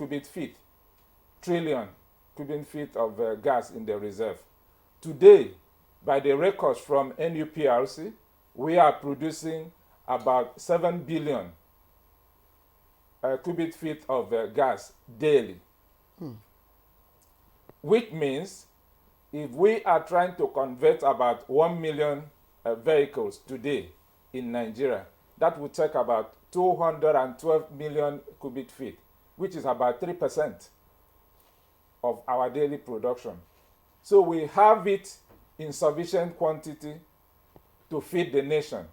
trillion cubic feet of gas in the reserve. Today, by the records from NUPRC, we are producing about 7 billion cubic feet of gas daily. Which means if we are trying to convert about 1 million vehicles today in Nigeria, that would take about 212 million cubic feet, which is about 3%. of our daily production. So we have it in sufficient quantity to feed the nation.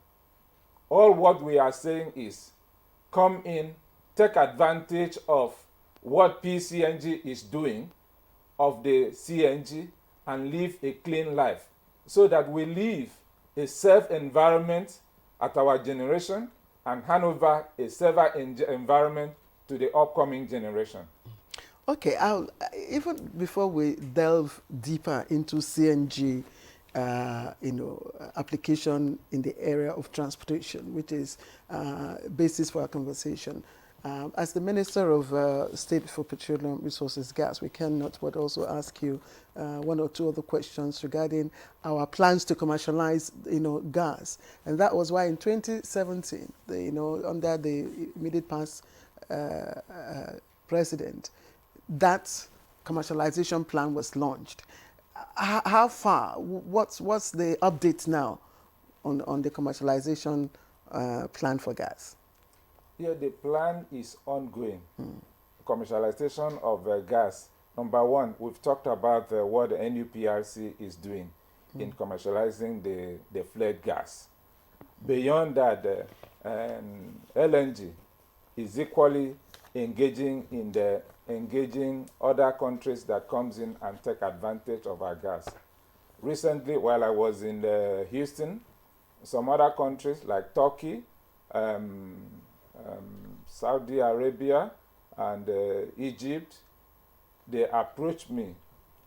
All what we are saying is, come in, take advantage of what PCNG is doing, of the CNG, and live a clean life, so that we live a safe environment at our generation and hand over a safer environment to the upcoming generation. Okay, even before we delve deeper into CNG, application in the area of transportation, which is basis for our conversation. As the Minister of State for Petroleum Resources, Gas, we cannot but also ask you one or two other questions regarding our plans to commercialize, gas. And that was why in 2017, under the immediate past president, that commercialization plan was launched. How far? What's the update now on the commercialization plan for gas? Yeah, the plan is ongoing. Commercialization of gas. Number one, we've talked about what the NUPRC is doing in commercializing the flare gas. Beyond that, LNG is equally engaging other countries that comes in and take advantage of our gas. Recently, while I was in Houston, some other countries like Turkey, Saudi Arabia, and Egypt, they approached me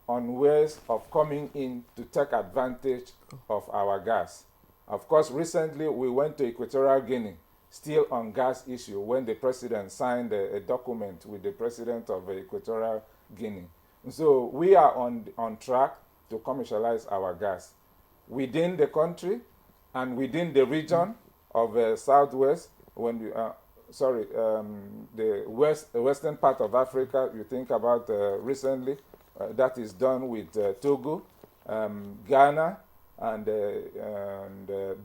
on ways of coming in to take advantage of our gas. Of course, recently we went to Equatorial Guinea, still on gas issue, when the president signed a document with the president of Equatorial Guinea. So we are on track to commercialize our gas within the country and within the region of Southwest. When we, the western part of Africa, you think about recently, that is done with Togo, Ghana, and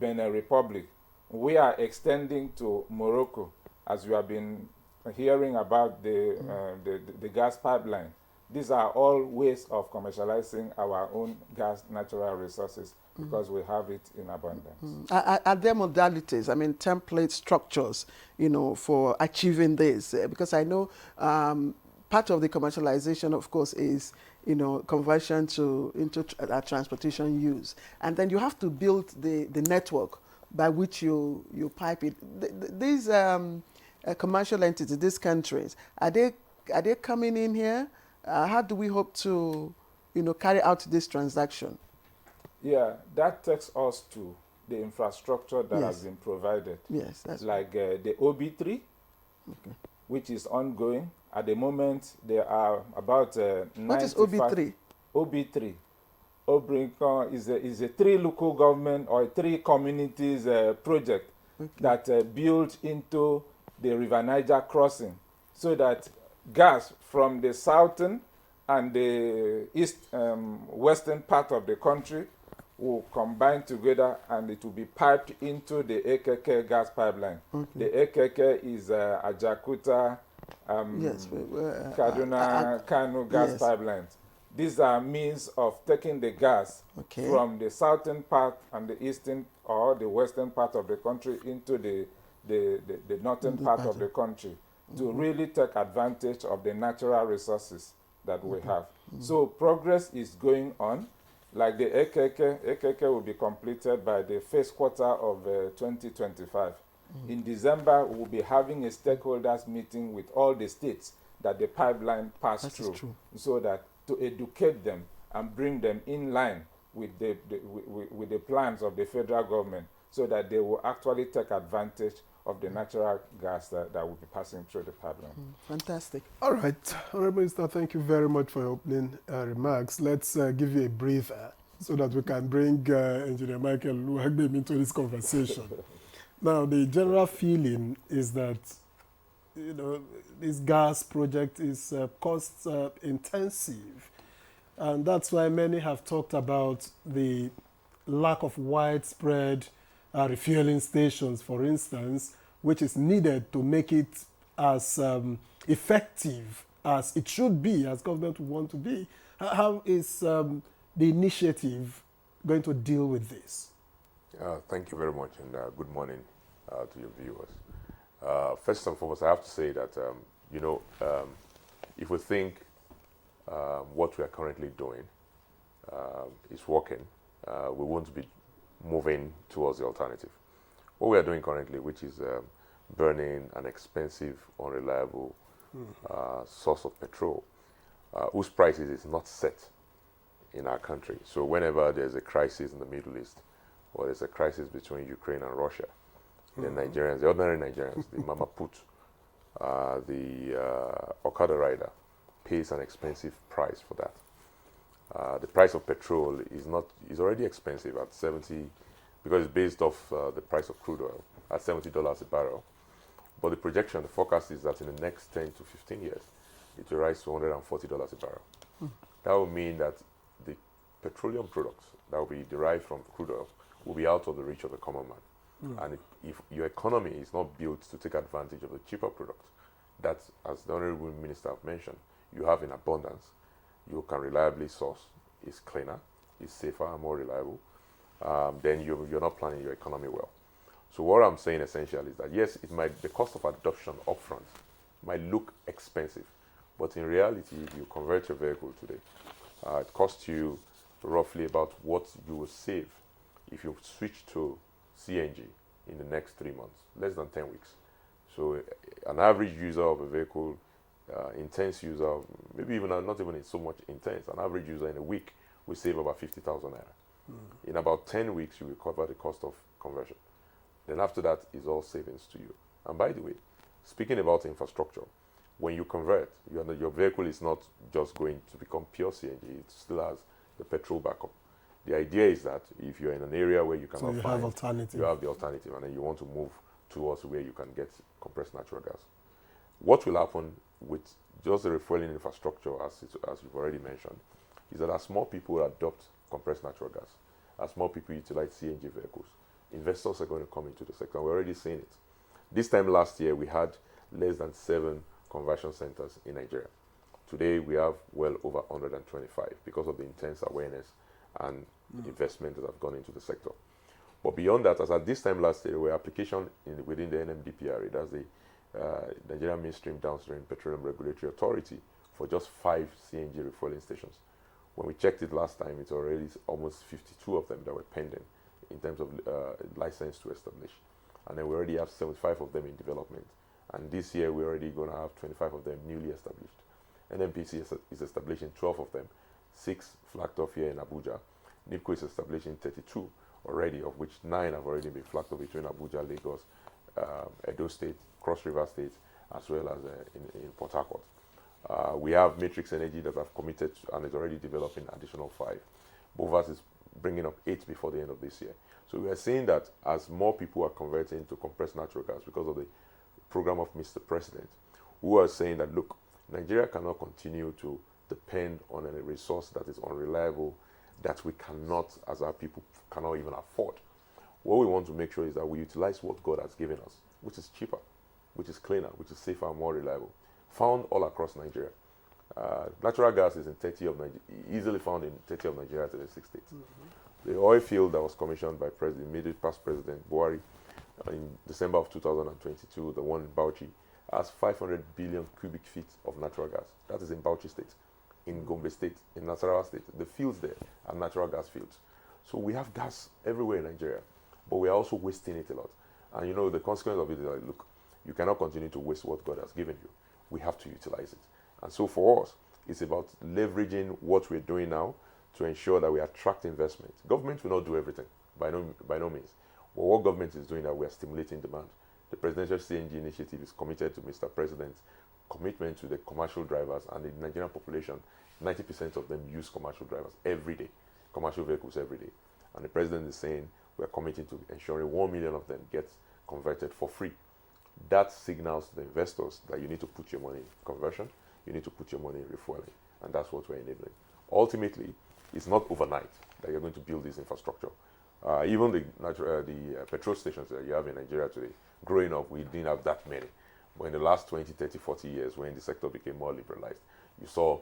Benin Republic. We are extending to Morocco, as you have been hearing about the gas pipeline. These are all ways of commercializing our own gas natural resources because we have it in abundance. Are there modalities, template structures, for achieving this? Because I know part of the commercialization, of course, is conversion into transportation use, and then you have to build the network by which you pipe it. These commercial entities, these countries, are they coming in here? How do we hope to carry out this transaction? Yeah, that takes us to the infrastructure that has been provided. Yes, that's like the OB3, which is ongoing. At the moment, there are about 95. What is OB3? OB3. Obrincon is a 3 local government or 3 communities project that built into the River Niger crossing, so that gas from the southern and the western part of the country will combine together and it will be piped into the AKK gas pipeline. The AKK is Ajakuta, Kaduna, Kano gas pipelines. These are means of taking the gas from the southern part and the eastern or the western part of the country into the northern part of the country to really take advantage of the natural resources that we have. So progress is going on. Like the AKK will be completed by the first quarter of 2025. In December, we'll be having a stakeholders meeting with all the states that the pipeline passed through, so that to educate them and bring them in line with the plans of the federal government, so that they will actually take advantage of the natural gas that will be passing through the pipeline. Fantastic. All right, Honorable Minister, thank you very much for your opening remarks. Let's give you a breather so that we can bring Engineer Michael Luhagbem into this conversation. Now, the general feeling is that, this gas project is cost intensive, and that's why many have talked about the lack of widespread refueling stations, for instance, which is needed to make it as effective as it should be, as government would want to be. How is the initiative going to deal with this? Thank you very much, and good morning to your viewers. First and foremost, I have to say that, if we think what we are currently doing is working, we won't be moving towards the alternative. What we are doing currently, which is burning an expensive, unreliable source of petrol, whose prices is not set in our country. So whenever there's a crisis in the Middle East, or there's a crisis between Ukraine and Russia, the Nigerians, the ordinary Nigerians, the Mama Put, the Okada rider, pays an expensive price for that. The price of petrol is already expensive at 70, because it's based off the price of crude oil at $70 a barrel. But the projection, the forecast is that in the next 10 to 15 years, it will rise to $140 a barrel. That will mean that the petroleum products that will be derived from crude oil will be out of the reach of the common man. And if your economy is not built to take advantage of the cheaper product that, as the Honorable Minister have mentioned, you have in abundance, you can reliably source, is cleaner, is safer and more reliable, then you're not planning your economy well. So what I'm saying essentially is that yes, the cost of adoption upfront might look expensive, but in reality, if you convert your vehicle today, it costs you roughly about what you will save if you switch to CNG in the next 3 months, less than 10 weeks. So an average user of a vehicle, intense user, maybe even not even so much intense, an average user in a week will save about 50,000 naira. In about 10 weeks, you will cover the cost of conversion. Then after that is all savings to you. And by the way, speaking about infrastructure, when you convert, your vehicle is not just going to become pure CNG, it still has the petrol backup. The idea is that if you're in an area where you cannot find, you have the alternative, and then you want to move towards where you can get compressed natural gas. What will happen with just the refueling infrastructure, as you've already mentioned, is that as more people adopt compressed natural gas, as more people utilize CNG vehicles, investors are going to come into the sector. We're already seeing it. This time last year, we had less than 7 conversion centers in Nigeria. Today, we have well over 125 because of the intense awareness and investment that have gone into the sector. But beyond that, as at this time last year, there were applications within the NMDPRA, that's the Nigerian Midstream Downstream Petroleum Regulatory Authority, for just 5 CNG refueling stations. When we checked it last time, it's already almost 52 of them that were pending in terms of license to establish. And then we already have 75 of them in development. And this year, we're already going to have 25 of them newly established. NMPC is establishing 12 of them, 6 flagged off here in Abuja. NIPCO is establishing 32 already, of which 9 have already been flagged off between Abuja, Lagos, Edo State, Cross River State, as well as in Port Harcourt. We have Matrix Energy that have committed and is already developing additional 5. Bovas is bringing up 8 before the end of this year. So we are seeing that as more people are converting to compressed natural gas because of the program of Mr. President, who are saying that, look, Nigeria cannot continue to depend on a resource that is unreliable, that we cannot, as our people, cannot even afford. What we want to make sure is that we utilize what God has given us, which is cheaper, which is cleaner, which is safer and more reliable, found all across Nigeria. Natural gas is in 30 of Nigeria, easily found in 30 of Nigeria to the 6 states. The oil field that was commissioned by immediate past President Buhari in December of 2022, the one in Bauchi, has 500 billion cubic feet of natural gas. That is in Bauchi State, in Gombe State, in Nasarawa State. The fields there are natural gas fields. So we have gas everywhere in Nigeria, but we are also wasting it a lot. And the consequence of it is like, look, you cannot continue to waste what God has given you. We have to utilize it. And so for us, it's about leveraging what we're doing now to ensure that we attract investment. Government will not do everything, by no means. But what government is doing, that we are stimulating demand. The Presidential CNG initiative is committed to Mr. President's commitment to the commercial drivers, and the Nigerian population, 90% of them use commercial drivers every day, commercial vehicles every day. And the President is saying we are committing to ensuring 1 million of them get converted for free. That signals to the investors that you need to put your money in conversion, you need to put your money in refueling, and that's what we're enabling. Ultimately, it's not overnight that you're going to build this infrastructure. Even the petrol stations that you have in Nigeria today, growing up, we didn't have that many. But in the last 20, 30, 40 years, when the sector became more liberalized, you saw,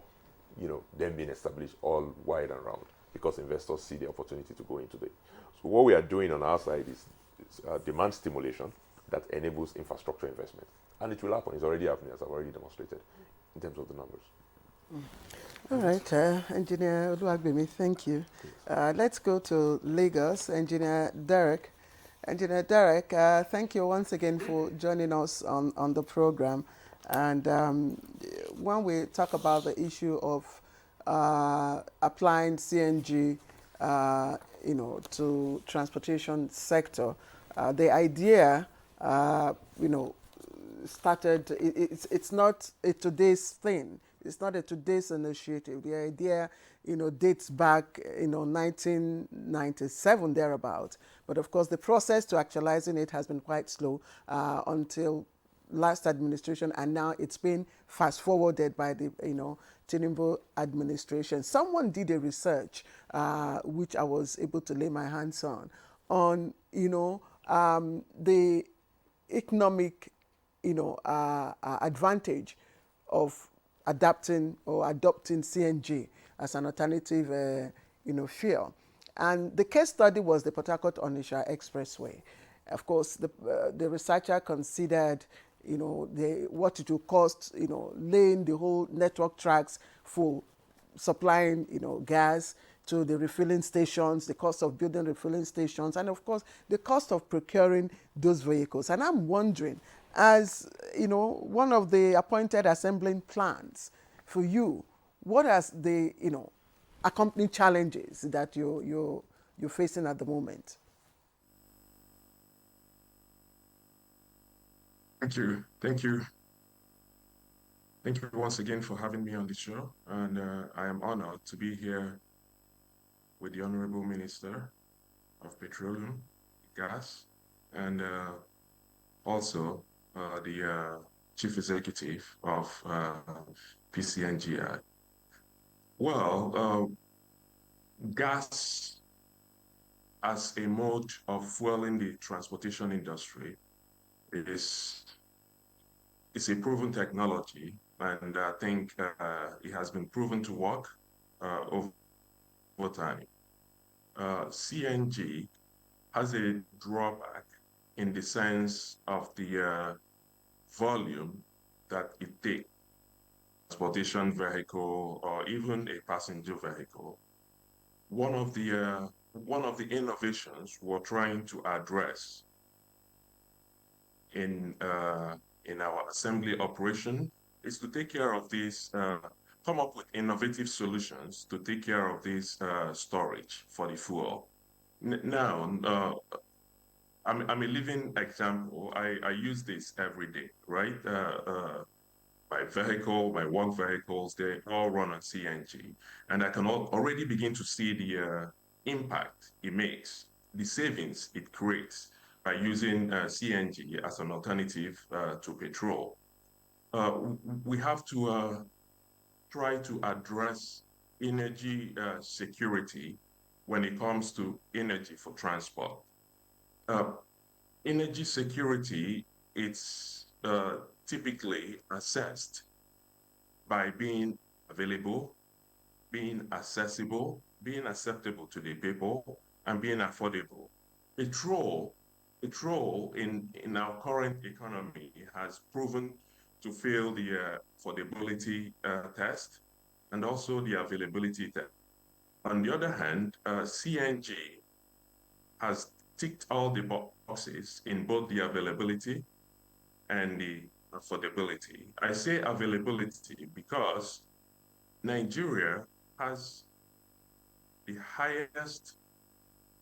them being established all wide and round because investors see the opportunity to go into it. So what we are doing on our side is demand stimulation that enables infrastructure investment. And it will happen. It's already happening, as I've already demonstrated, in terms of the numbers. All right, Engineer Oluwagbemi, thank you. Let's go to Lagos. Engineer Derek. Engineer Derek, thank you once again for joining us on the program. And when we talk about the issue of applying CNG, to transportation sector, the idea, started. It's not a today's thing. It's not a today's initiative. The idea, dates back, 1997 thereabout. But of course, the process to actualizing it has been quite slow until last administration, and now it's been fast forwarded by the, Tinubu administration. Someone did a research, which I was able to lay my hands on, the economic, advantage of adopting CNG as an alternative, fuel. And the case study was the Port Harcourt-Onitsha Expressway. Of course, the researcher considered, what it will cost, laying the whole network tracks for supplying, gas to the refilling stations, the cost of building refilling stations, and of course, the cost of procuring those vehicles. And I'm wondering, as one of the appointed assembling plans for you, what are the accompanying challenges that you're facing at the moment? Thank you once again for having me on the show, and I am honored to be here with the Honorable Minister of Petroleum, Gas, and also the Chief Executive of PCNGI. Well, gas as a mode of fueling the transportation industry is a proven technology, and I think it has been proven to work over time. CNG has a drawback in the sense of the volume that it takes, transportation vehicle or even a passenger vehicle. One of the innovations we're trying to address in our assembly operation is to take care of these, come up with innovative solutions to take care of this storage for the fuel. Now, I'm a living example. I use this every day, right? My vehicle, my work vehicles, they all run on CNG. And I can already begin to see the impact it makes, the savings it creates by using CNG as an alternative to petrol. We have to try to address energy security when it comes to energy for transport. Energy security, it's typically assessed by being available, being accessible, being acceptable to the people, and being affordable. Petrol in our current economy has proven to fail the affordability test and also the availability test. On the other hand, CNG has ticked all the boxes in both the availability and the affordability. I say availability because Nigeria has the highest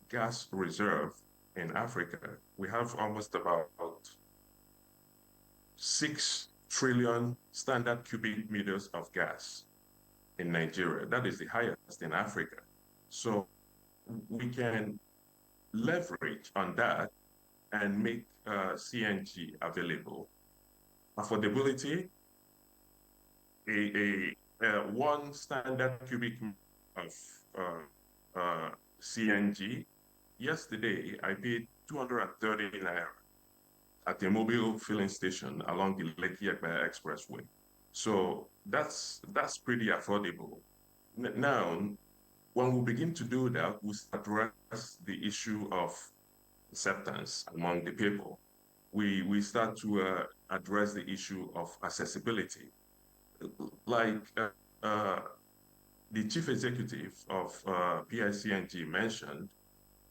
gas reserve in Africa. We have almost about 6 trillion standard cubic meters of gas in Nigeria. That is the highest in Africa. So we can leverage on that and make CNG available. Affordability, one standard cubic of CNG, yesterday I paid 230 naira. at a mobile filling station along the Lekki-Ekpe Expressway. So that's pretty affordable. Now, when we begin to do that, we address the issue of acceptance among the people. We start to address the issue of accessibility. Like the chief executive of PICNG mentioned,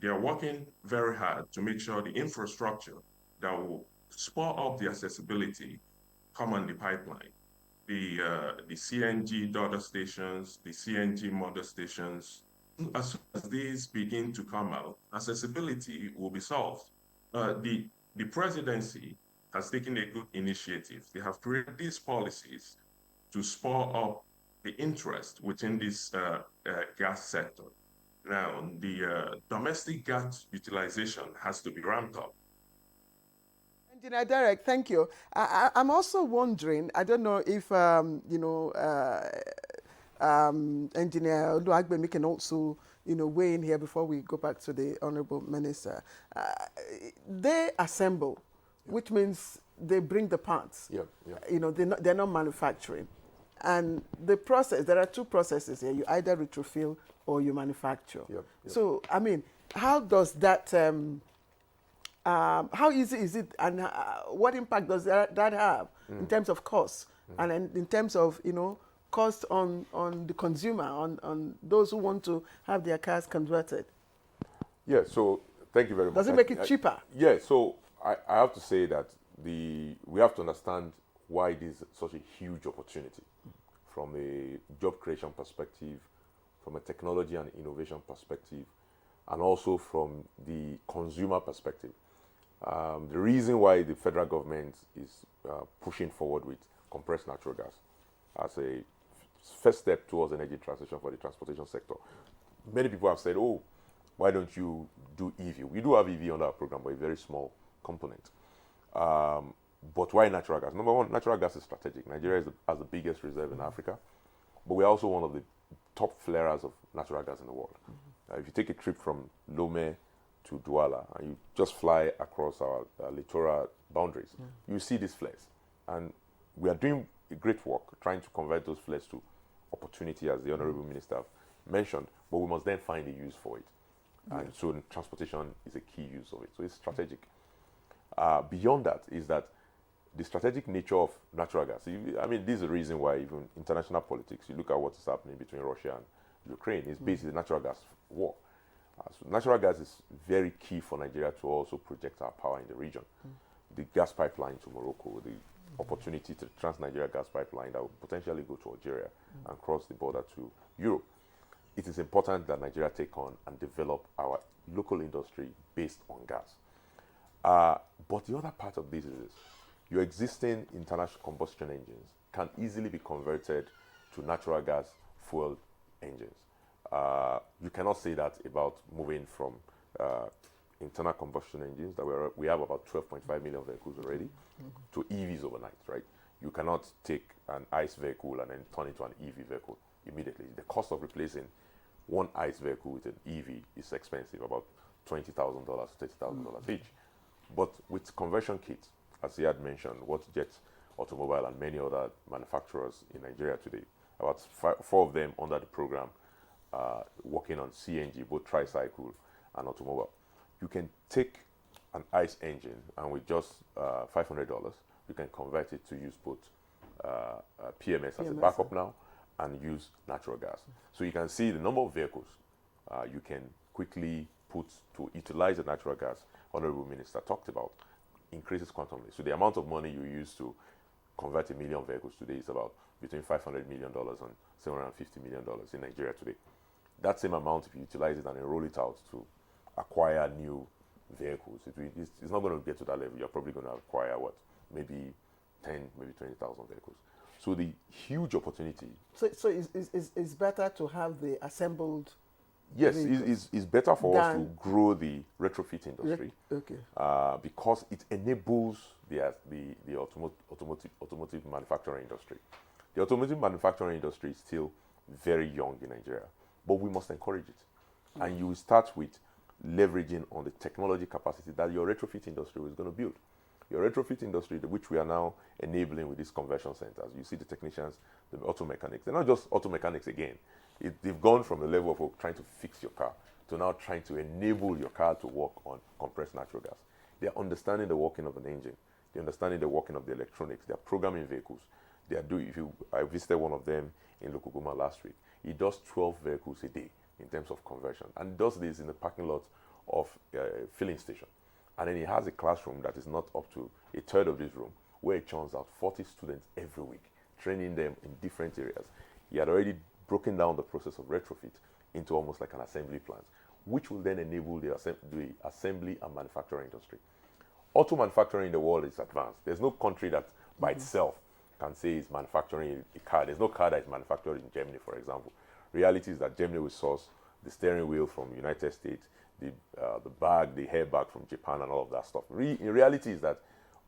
they are working very hard to make sure the infrastructure that will spur up the accessibility come on the pipeline. The CNG daughter stations, the CNG mother stations, as soon as these begin to come out, accessibility will be solved. The presidency has taken a good initiative. They have created these policies to spur up the interest within this gas sector. Now, the domestic gas utilization has to be ramped up. Engineer Derek, thank you. I'm also wondering, I don't know if, Engineer Oluwagbemi can also, weigh in here before we go back to the Honorable Minister. They assemble, which means they bring the parts. They're not manufacturing. And the process, there are two processes here. You either retrofill or you manufacture. So, I mean, how does that, how easy is it, and what impact does that have in terms of cost and in terms of, cost on the consumer, on those who want to have their cars converted? Yeah, so thank you very much. Does it make it cheaper? Yeah, so I have to say that we have to understand why it is such a huge opportunity from a job creation perspective, from a technology and innovation perspective, and also from the consumer perspective. The reason why the federal government is pushing forward with compressed natural gas as a first step towards energy transition for the transportation sector. Many people have said, oh, why don't you do EV? We do have EV on our program, but a very small component. But why natural gas? Number one, natural gas is strategic. Nigeria has the biggest reserve in Africa, but we're also one of the top flarers of natural gas in the world. If you take a trip from Lome to Douala and you just fly across our littoral boundaries, you see these flares. And we are doing a great work trying to convert those flares to opportunity, as the Honorable Minister mentioned, but we must then find a use for it. And so transportation is a key use of it. So it's strategic. Beyond that is that the strategic nature of natural gas. I mean, this is the reason why even international politics, you look at what is happening between Russia and Ukraine, is basically a natural gas war. So natural gas is very key for Nigeria to also project our power in the region. The gas pipeline to Morocco, the opportunity to Trans-Nigeria gas pipeline that will potentially go to Algeria and cross the border to Europe. It is important that Nigeria take on and develop our local industry based on gas. But the other part of this is your existing internal combustion engines can easily be converted to natural gas fuel engines. You cannot say that about moving from internal combustion engines, that we have about 12.5 million vehicles already, to EVs overnight, right? You cannot take an ICE vehicle and then turn it to an EV vehicle immediately. The cost of replacing one ICE vehicle with an EV is expensive, about $20,000 to $30,000 each. But with conversion kits, as he had mentioned, what Jet Automobile and many other manufacturers in Nigeria today, about four of them under the program, working on CNG, both tricycle and automobile. You can take an ICE engine and with just $500, you can convert it to use both PMS as a backup now and use natural gas. So you can see the number of vehicles you can quickly put to utilize the natural gas Honorable Minister talked about increases quantumly. So the amount of money you use to convert 1 million vehicles today is about between $500 million and $750 million in Nigeria today. That same amount, if you utilize it and roll it out to acquire new vehicles, it's not going to get to that level. You're probably going to acquire maybe 10, maybe 20,000 vehicles. So the huge opportunity. So it's better to have the assembled. Yes, it's better for us to grow the retrofit industry. Because it enables the automotive manufacturing industry. The automotive manufacturing industry is still very young in Nigeria, but we must encourage it. And you start with leveraging on the technology capacity that your retrofit industry is going to build. Your retrofit industry, which we are now enabling with these conversion centers, you see the technicians, the auto mechanics. They're not just auto mechanics again. They've gone from the level of trying to fix your car to now trying to enable your car to work on compressed natural gas. They're understanding the working of an engine. They're understanding the working of the electronics. They're programming vehicles. They are doing. I visited one of them in Lokoguma last week. He does 12 vehicles a day in terms of conversion, and does this in the parking lot of a filling station. And then he has a classroom that is not up to a third of this room, where he churns out 40 students every week, training them in different areas. He had already broken down the process of retrofit into almost like an assembly plant, which will then enable the assembly and manufacturing industry. Auto manufacturing in the world is advanced. There's no country that by itself can say it's manufacturing a car. There's no car that is manufactured in Germany, for example. Reality is that Germany will source the steering wheel from the United States, the bag, the airbag from Japan, and all of that stuff. In reality is that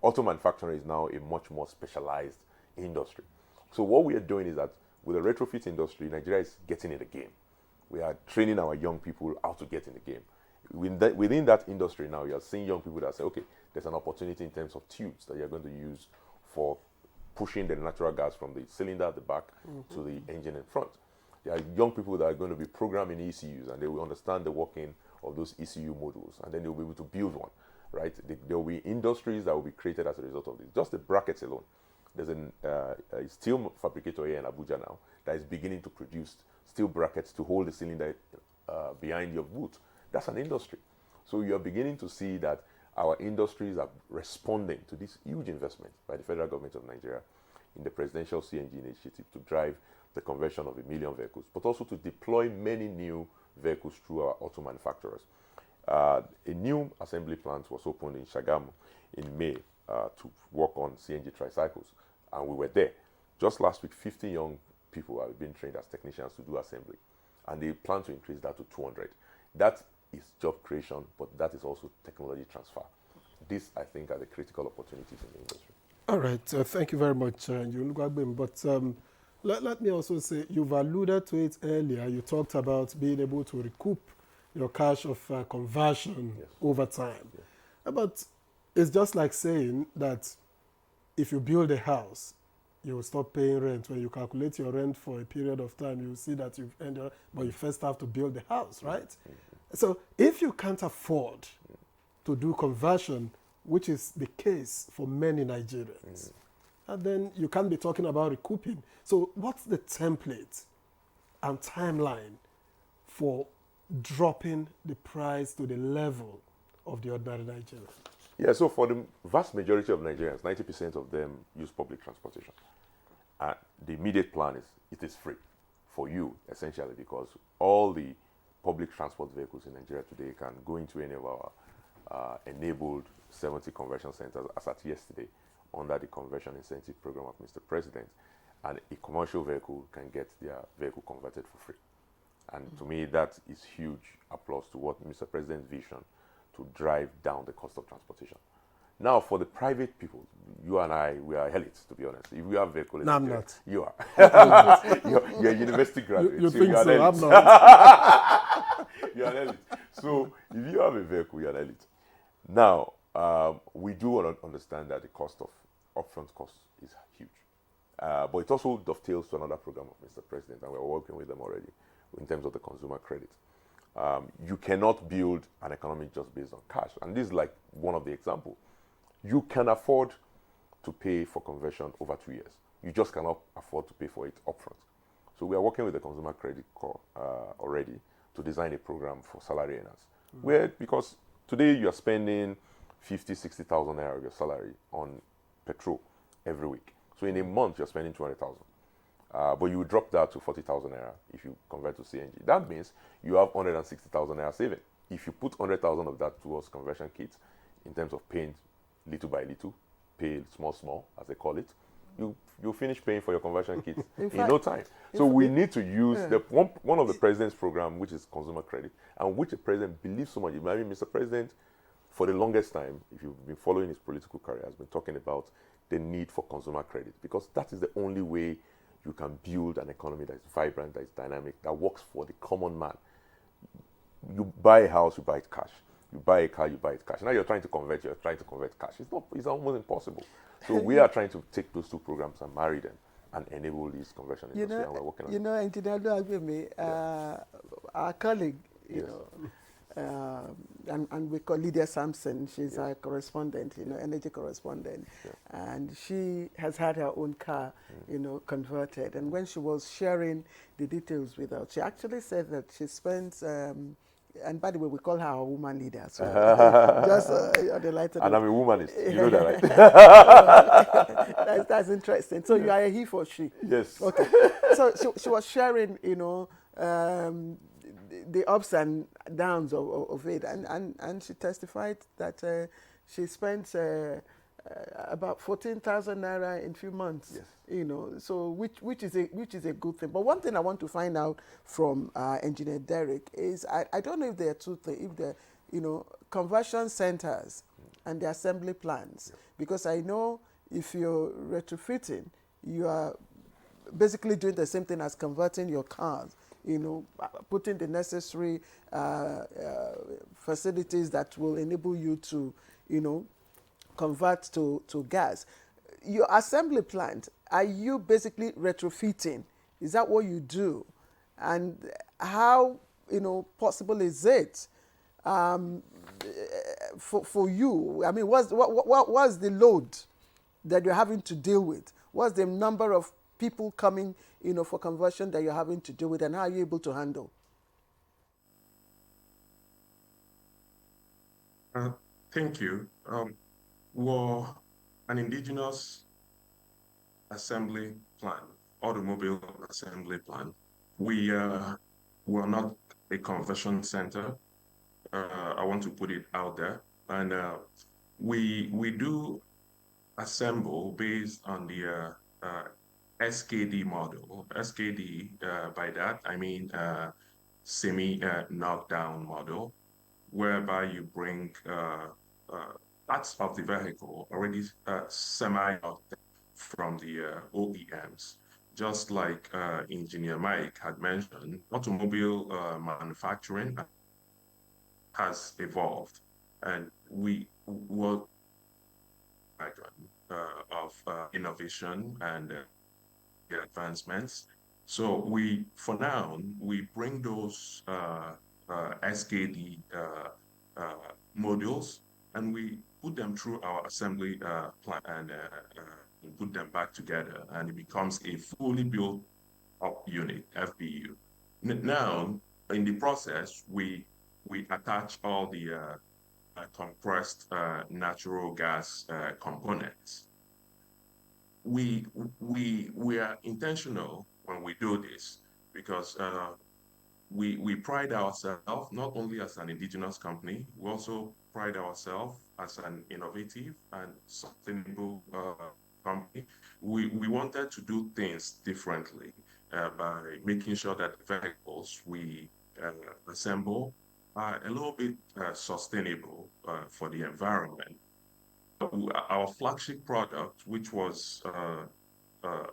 auto manufacturing is now a much more specialized industry. So what we are doing is that with the retrofit industry, Nigeria is getting in the game. We are training our young people how to get in the game. Within that industry now, you are seeing young people that say, okay, there's an opportunity in terms of tubes that you're going to use for pushing the natural gas from the cylinder at the back to the engine in front. There are young people that are going to be programming ECUs, and they will understand the working of those ECU modules, and then they'll be able to build one, right? There will be industries that will be created as a result of this. Just the brackets alone. There's a steel fabricator here in Abuja now that is beginning to produce steel brackets to hold the cylinder behind your boot. That's an industry. So you are beginning to see that our industries are responding to this huge investment by the federal government of Nigeria in the presidential CNG initiative to drive the conversion of 1 million vehicles, but also to deploy many new vehicles through our auto manufacturers. A new assembly plant was opened in Shagamu in May to work on CNG tricycles, and we were there. Just last week, 50 young people have been trained as technicians to do assembly, and they plan to increase that to 200. That is job creation, but that is also technology transfer. These, I think, are the critical opportunities in the industry. All right, thank you very much, Yunugwabim. But let me also say, you've alluded to it earlier. You talked about being able to recoup your cash of conversion over time. But it's just like saying that if you build a house, you will stop paying rent. When you calculate your rent for a period of time, you will see that you've ended, but you first have to build the house, right? So if you can't afford to do conversion, which is the case for many Nigerians, and then you can't be talking about recouping. So what's the template and timeline for dropping the price to the level of the ordinary Nigerian? Yeah, so for the vast majority of Nigerians, 90% of them use public transportation. The immediate plan is it is free for you, essentially, because all the public transport vehicles in Nigeria today can go into any of our enabled 70 conversion centers as at yesterday under the conversion incentive program of Mr. President, and a commercial vehicle can get their vehicle converted for free. And to me, that is huge applause to what Mr. President's vision to drive down the cost of transportation. Now, for the private people, you and I, we are elites, to be honest. If you have a vehicle in I'm Nigeria, not. You are. you're a university graduate. You think you're so? an I'm elite. not. You're an elite. So if you have a vehicle, you're an elite. Now, we do want to understand that the cost of upfront costs is huge. But it also dovetails to another program of Mr. President, and we're working with them already in terms of the consumer credit. You cannot build an economy just based on cash. And this is like one of the examples. You can afford to pay for conversion over 2 years. You just cannot afford to pay for it upfront. So we are working with the Consumer Credit Corps already to design a program for salary earners. Where, because today you are spending 50, 60,000 naira of your salary on petrol every week. So in a month, you're spending 200,000. But you will drop that to 40,000 naira if you convert to CNG. That means you have 160,000 naira saving. If you put 100,000 of that towards conversion kits, in terms of paying little by little, pay small, as they call it, you finish paying for your conversion kits in no time. So we need to use one of the president's program, which is consumer credit, and which the president believes so much. I mean, Mr. President, for the longest time, if you've been following his political career, has been talking about the need for consumer credit, because that is the only way you can build an economy that is vibrant, that is dynamic, that works for the common man. You buy a house, you buy it cash. You buy a car, you buy it cash. Now you're trying to convert cash. It's almost impossible. So we are trying to take those two programs and marry them and enable this conversion industry, and we're working on it. Engineer, do agree with me. Our colleague, and we call Lydia Sampson. She's our correspondent, energy correspondent, and she has had her own car, converted. And when she was sharing the details with us, she actually said that she spends. And by the way, we call her our woman leader. So just on the lighter and note. I'm a womanist. You know that, right? that's interesting. So you are a he for she. Yes. Okay. So she was sharing, the ups and downs of it, and she testified that she spent about 14,000 naira in a few months. Yes. So which is a good thing. But one thing I want to find out from Engineer Derek is I don't know if there are two things, if there conversion centers and the assembly plants, because I know if you're retrofitting, you are basically doing the same thing as converting your cars, putting the necessary facilities that will enable you to, convert to gas. Your assembly plant, are you basically retrofitting? Is that what you do? And how, possible is it for you? I mean, what's the load that you're having to deal with? What's the number of people coming, for conversion that you're having to deal with, and how are you able to handle? Thank you. Well, an indigenous assembly plant, automobile assembly plant, we're not a conversion center. I want to put it out there. And we do assemble based on the SKD model. SKD, by that, I mean semi-knockdown model, whereby you bring parts of the vehicle already semi-knocked from the OEMs. Just like Engineer Mike had mentioned, automobile manufacturing has evolved, and we will of innovation and advancements. So for now, we bring those SKD modules, and we put them through our assembly plant and put them back together, and it becomes a fully built up unit, FBU. Now, in the process, we attach all the compressed natural gas components. We are intentional when we do this because we pride ourselves not only as an indigenous company, we also pride ourselves as an innovative and sustainable company. We wanted to do things differently by making sure that the vehicles we assemble are a little bit sustainable for the environment. Our flagship product, which was an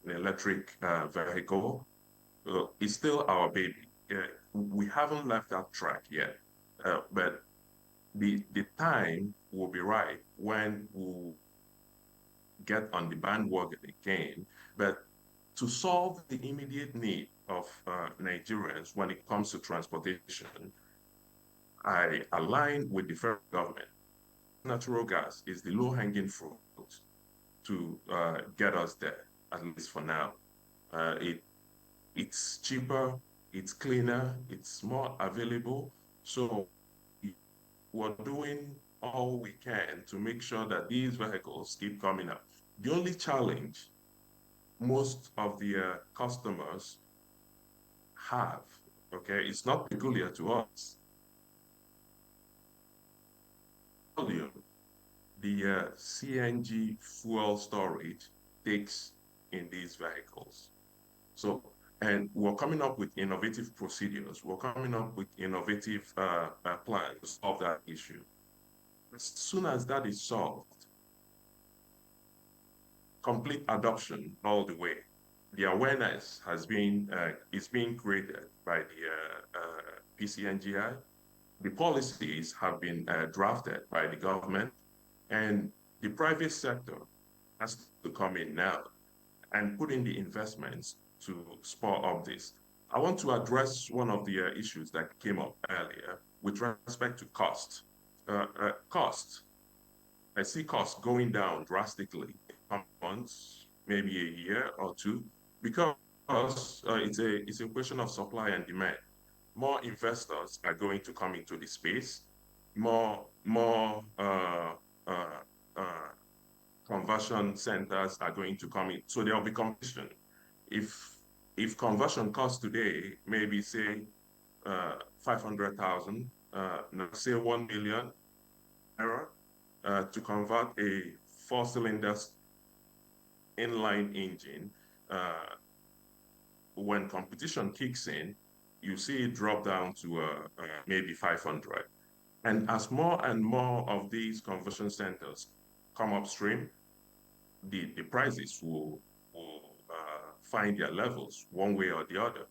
electric vehicle, is still our baby. We haven't left that track yet, but the time will be right when we'll get on the bandwagon again. But to solve the immediate need of Nigerians when it comes to transportation, I align with the federal government. Natural gas is the low-hanging fruit to get us there, at least for now. It's cheaper, it's cleaner, it's more available. So we're doing all we can to make sure that these vehicles keep coming up. The only challenge most of the customers have, okay, it's not peculiar to us. The CNG fuel storage takes in these vehicles. So, and we're coming up with innovative procedures. We're coming up with innovative plans to solve that issue. As soon as that is solved, complete adoption all the way. The awareness has been is being created by the PCNGI. the policies have been drafted by the government, and the private sector has to come in now and put in the investments to spur up this. I want to address one of the issues that came up earlier with respect to cost. Cost. I see costs going down drastically in some months, maybe a year or two, because it's a question of supply and demand. More investors are going to come into the space. More conversion centers are going to come in, so there will be competition. If conversion costs today, maybe say 500,000, say 1 million naira, to convert a 4-cylinder inline engine, when competition kicks in, you see it drop down to maybe 500. And as more and more of these conversion centers come upstream, the prices will find their levels one way or the other.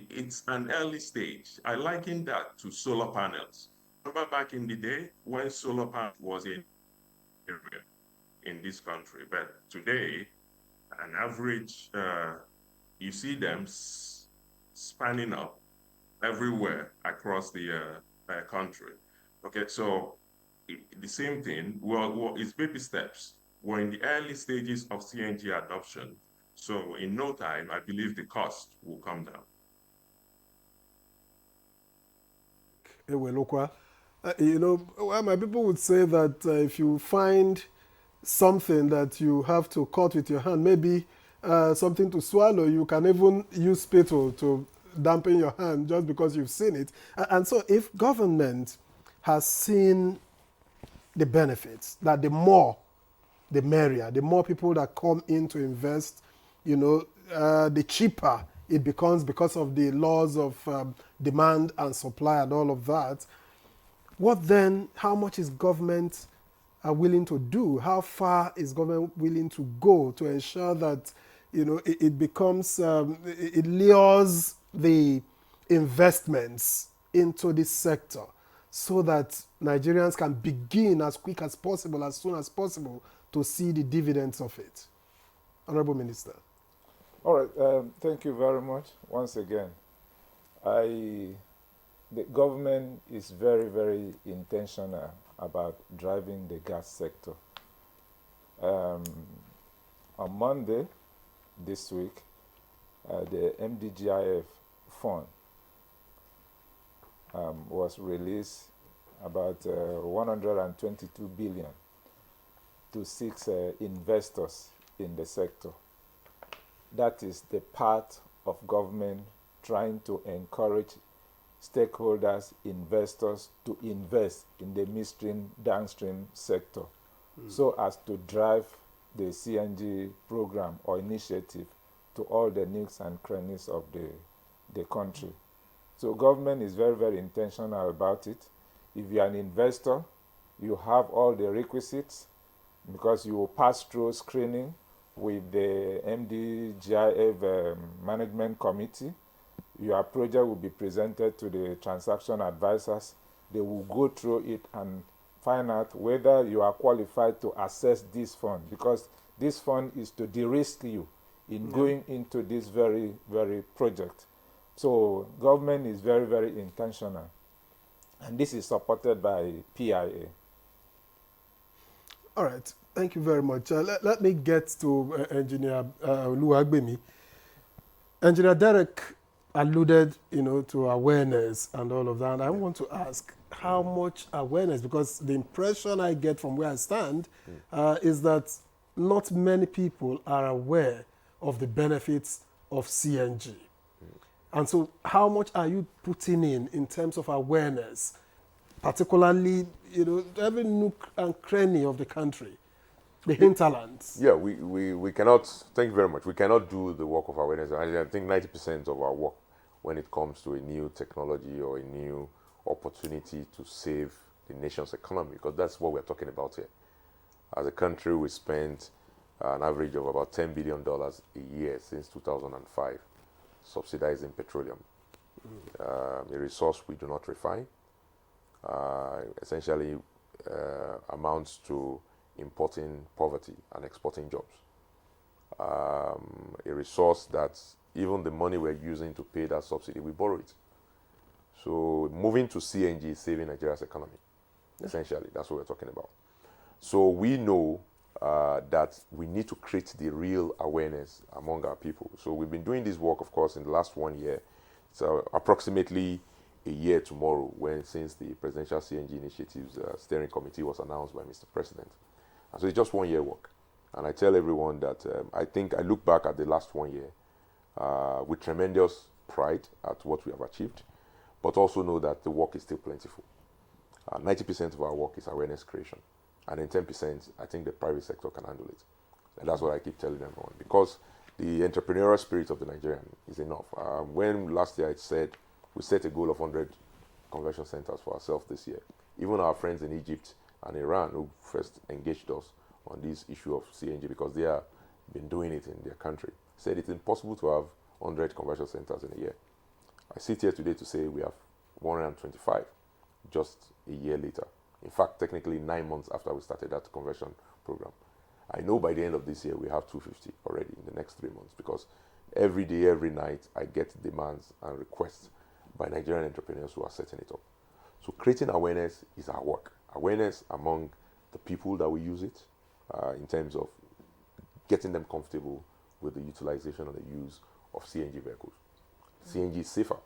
It's an early stage. I liken that to solar panels. Remember back in the day when solar panels was in area in this country, but today, an average, you see them spanning up everywhere across the country. Okay, so the same thing, well, it's baby steps. We're in the early stages of CNG adoption. So in no time, I believe the cost will come down. You know, well, my people would say that if you find something that you have to cut with your hand, maybe something to swallow, you can even use spittle to dampen your hand just because you've seen it. And so if government has seen the benefits, that the more, the merrier, the more people that come in to invest, you know, the cheaper it becomes because of the laws of demand and supply and all of that. What then, how much is government willing to do? How far is government willing to go to ensure that, you know, it becomes, it lures the investments into this sector so that Nigerians can begin as quick as possible, as soon as possible, to see the dividends of it? Honorable Minister. All right, thank you very much once again. The government is very, very intentional about driving the gas sector. On Monday this week, the MDGIF fund was released about 122 billion to 6 investors in the sector. That is the part of government trying to encourage stakeholders, investors to invest in the midstream, downstream sector, so as to drive the CNG program or initiative to all the nooks and crannies of the country. So government is very, very intentional about it. If you're an investor, you have all the requisites because you will pass through screening with the MDGIF Management Committee. Your project will be presented to the transaction advisors. They will go through it and find out whether you are qualified to access this fund, because this fund is to de-risk you in going into this very, very project. So government is very, very intentional. And this is supported by PIA. All right. Thank you very much. Let me get to Engineer Oluwagbemi. Engineer Derek alluded, you know, to awareness and all of that. And I want to ask how much awareness, because the impression I get from where I stand is that not many people are aware of the benefits of CNG. And so how much are you putting in terms of awareness, particularly, you know, every nook and cranny of the country, the hinterlands? Yeah, we cannot, thank you very much, we cannot do the work of awareness. I think 90% of our work when it comes to a new technology or a new opportunity to save the nation's economy, because that's what we're talking about here. As a country, we spent an average of about $10 billion a year since 2005 subsidizing petroleum, a resource we do not refine, essentially amounts to importing poverty and exporting jobs. A resource that even the money we're using to pay that subsidy, we borrow it. So moving to CNG is saving Nigeria's economy. Essentially, that's what we're talking about. So we know that we need to create the real awareness among our people. So we've been doing this work, of course, in the last 1 year. So approximately a year tomorrow, since the Presidential CNG Initiatives Steering Committee was announced by Mr. President. And so it's just 1 year work. And I tell everyone that I think I look back at the last 1 year with tremendous pride at what we have achieved, but also know that the work is still plentiful. 90% of our work is awareness creation. And then 10%, I think the private sector can handle it. And that's what I keep telling everyone, because the entrepreneurial spirit of the Nigerian is enough. When last year I said we set a goal of 100 conversion centers for ourselves this year, even our friends in Egypt and Iran who first engaged us on this issue of CNG, because they have been doing it in their country, said it's impossible to have 100 conversion centers in a year. I sit here today to say we have 125 just a year later. In fact, technically 9 months after we started that conversion program. I know by the end of this year we have 250 already in the next 3 months, because every day, every night, I get demands and requests by Nigerian entrepreneurs who are setting it up. So creating awareness is our work. Awareness among the people that will use it, in terms of getting them comfortable with the utilization and the use of CNG vehicles. CNG is safer.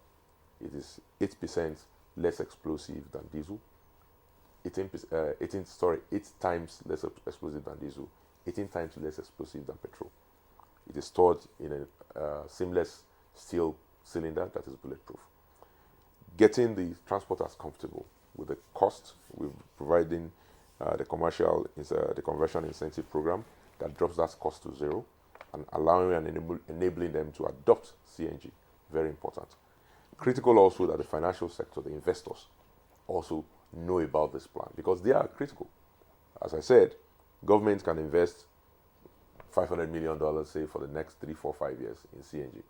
It is 8% less explosive than diesel. 8 times less explosive than diesel. 18 times less explosive than petrol. It is stored in a seamless steel cylinder that is bulletproof. Getting the transporters comfortable with the cost, we're providing the conversion incentive program that drops that cost to zero, and allowing and enabling them to adopt CNG. Very important. Critical also that the financial sector, the investors, also know about this plan, because they are critical. As I said, government can invest $500 million, say, for the next 3, 4, 5 years in CNG.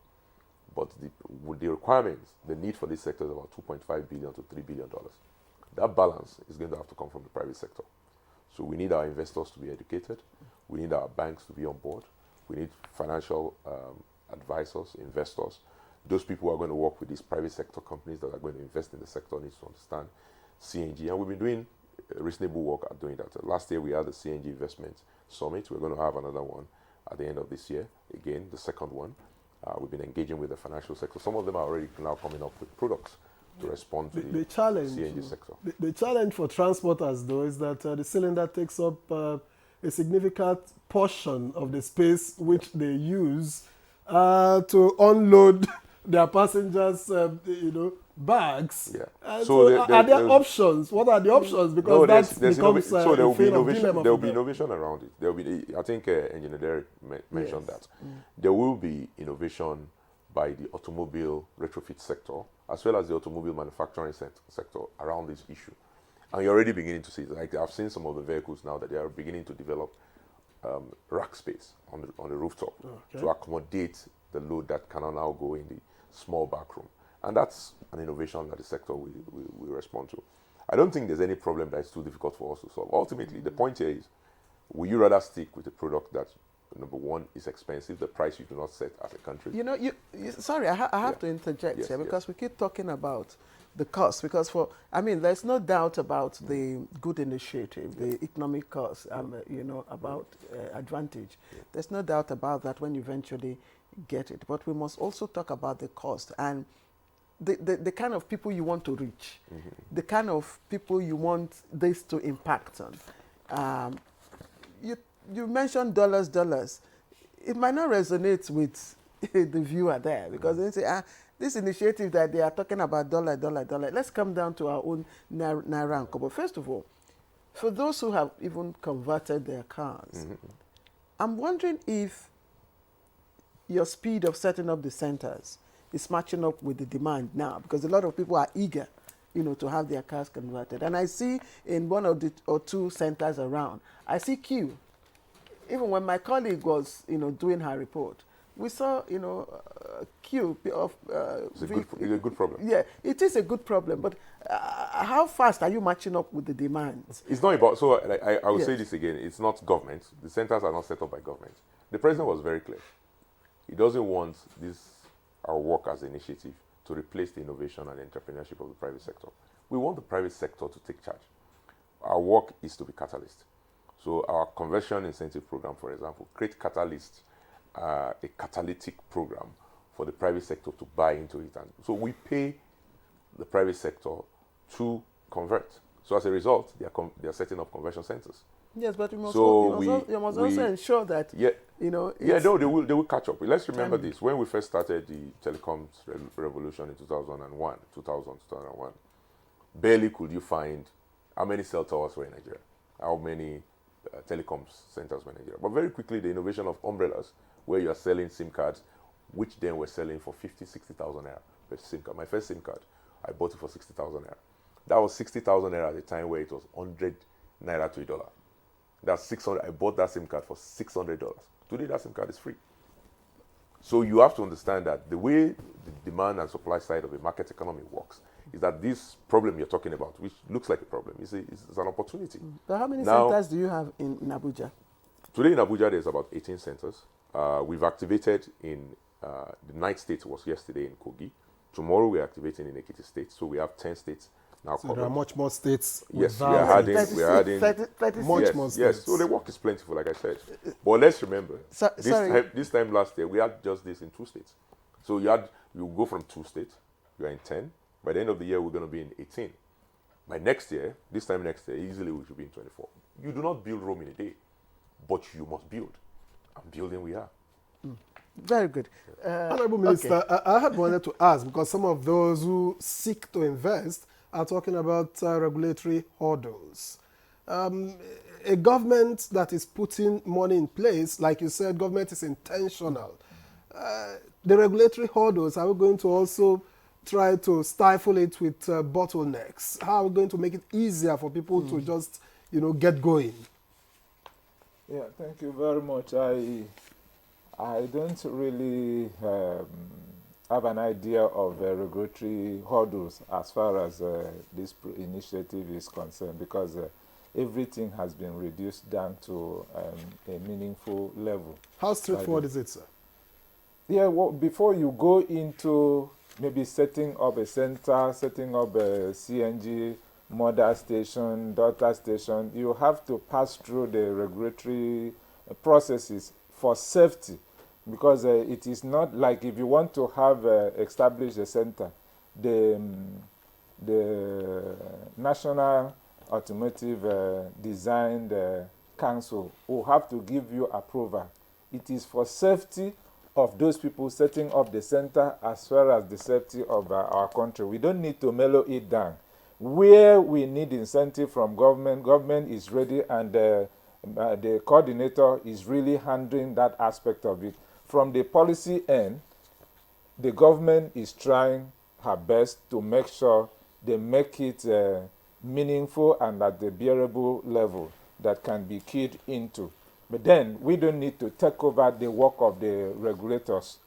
But with the requirements, the need for this sector is about $2.5 billion to $3 billion. That balance is going to have to come from the private sector. So we need our investors to be educated. We need our banks to be on board. We need financial advisors, investors. Those people who are going to work with these private sector companies that are going to invest in the sector needs to understand CNG. And we've been doing reasonable work at doing that. Last year we had the CNG Investment Summit. We're going to have another one at the end of this year. Again, the second one. We've been engaging with the financial sector. Some of them are already now coming up with products to respond to the challenge, CNG sector. The challenge for transporters, though, is that the cylinder takes up a significant portion of the space which they use to unload their passengers' bags. Yeah. So are there options? What are the options? Because that becomes so there will be innovation. There will be innovation around it. There will be. I think Engineer Derek mentioned that. There will be innovation by the automobile retrofit sector, as well as the automobile manufacturing sector around this issue. And you're already beginning to see it. Like, I've seen some of the vehicles now that they are beginning to develop rack space on the rooftop to accommodate the load that cannot now go in the small back room. And that's an innovation that the sector will respond to. I don't think there's any problem that is too difficult for us to solve. Ultimately, the point here is, will you rather stick with a product that, number one, is expensive, the price you do not set as a country? Sorry, I have to interject here, because we keep talking about the cost, because there's no doubt about the good initiative, the economic cost, about advantage. There's no doubt about that when you eventually get it. But we must also talk about the cost and the kind of people you want to reach, the kind of people you want this to impact on. You mentioned dollars. It might not resonate with the viewer there, because they say, this initiative that they are talking about, dollar. Let's come down to our own Naira and Kobo. First of all, for those who have even converted their cars, I'm wondering if your speed of setting up the centers is matching up with the demand now, because a lot of people are eager, to have their cars converted. And I see in one or two centers around, I see queue. Even when my colleague was, doing her report, we saw, a queue of... It's a good problem. Yeah, it is a good problem, but how fast are you matching up with the demands? It's not about, so I will Yes. say this again, it's not government. The centers are not set up by government. The president was very clear. He doesn't want our work as an initiative to replace the innovation and entrepreneurship of the private sector. We want the private sector to take charge. Our work is to be catalyst. So our conversion incentive program, for example, create catalyst, a catalytic program for the private sector to buy into it. And so we pay the private sector to convert. So as a result, they are setting up conversion centers. Yes, but you must also ensure that, they will catch up. Let's remember this. When we first started the telecoms revolution in 2001, barely could you find how many cell towers were in Nigeria, how many telecoms centers were in Nigeria. But very quickly, the innovation of umbrellas, where you are selling SIM cards, which then were selling for 50, 60,000 naira per SIM card. My first SIM card, I bought it for 60,000 naira. That was 60,000 naira at a time where it was 100 naira to $1. That's 600. I bought that SIM card for $600. Today, that SIM card is free. So you have to understand that the way the demand and supply side of a market economy works is that this problem you're talking about, which looks like a problem, is an opportunity. So how many centers do you have in Abuja? Today in Abuja, there's about 18 centers. We've activated in the 9th state was yesterday in Kogi. Tomorrow we're activating in Ekiti State. So we have 10 states now so covered. there are much more states. Yes, we are adding. 36. Much more states. Yes, so the work is plentiful, like I said. But let's remember, this time last year, we had just this in 2 states. So you go from 2 states, you are in 10. By the end of the year, we're going to be in 18. By next year, this time next year, easily we should be in 24. You do not build Rome in a day, but you must build. And building we are. Very good. Honorable Minister, I had wanted to ask, because some of those who seek to invest are talking about regulatory hurdles. A government that is putting money in place, like you said, government is intentional. The regulatory hurdles, are we going to also try to stifle it with bottlenecks? How are we going to make it easier for people to just, get going? Yeah, thank you very much. I don't really have an idea of regulatory hurdles as far as this initiative is concerned, because everything has been reduced down to a meaningful level. How straightforward is it, sir? Yeah, well, before you go into maybe setting up a center, setting up a CNG mother station, daughter station, you have to pass through the regulatory processes for safety, because it is not like if you want to have established a center, the National Automotive Design Council will have to give you approval. It is for safety of those people setting up the center as well as the safety of our country. We don't need to mellow it down. Where we need incentive from government is ready, and the coordinator is really handling that aspect of it. From the policy end, the government is trying her best to make sure they make it meaningful and at the bearable level that can be keyed into. But then we don't need to take over the work of the regulators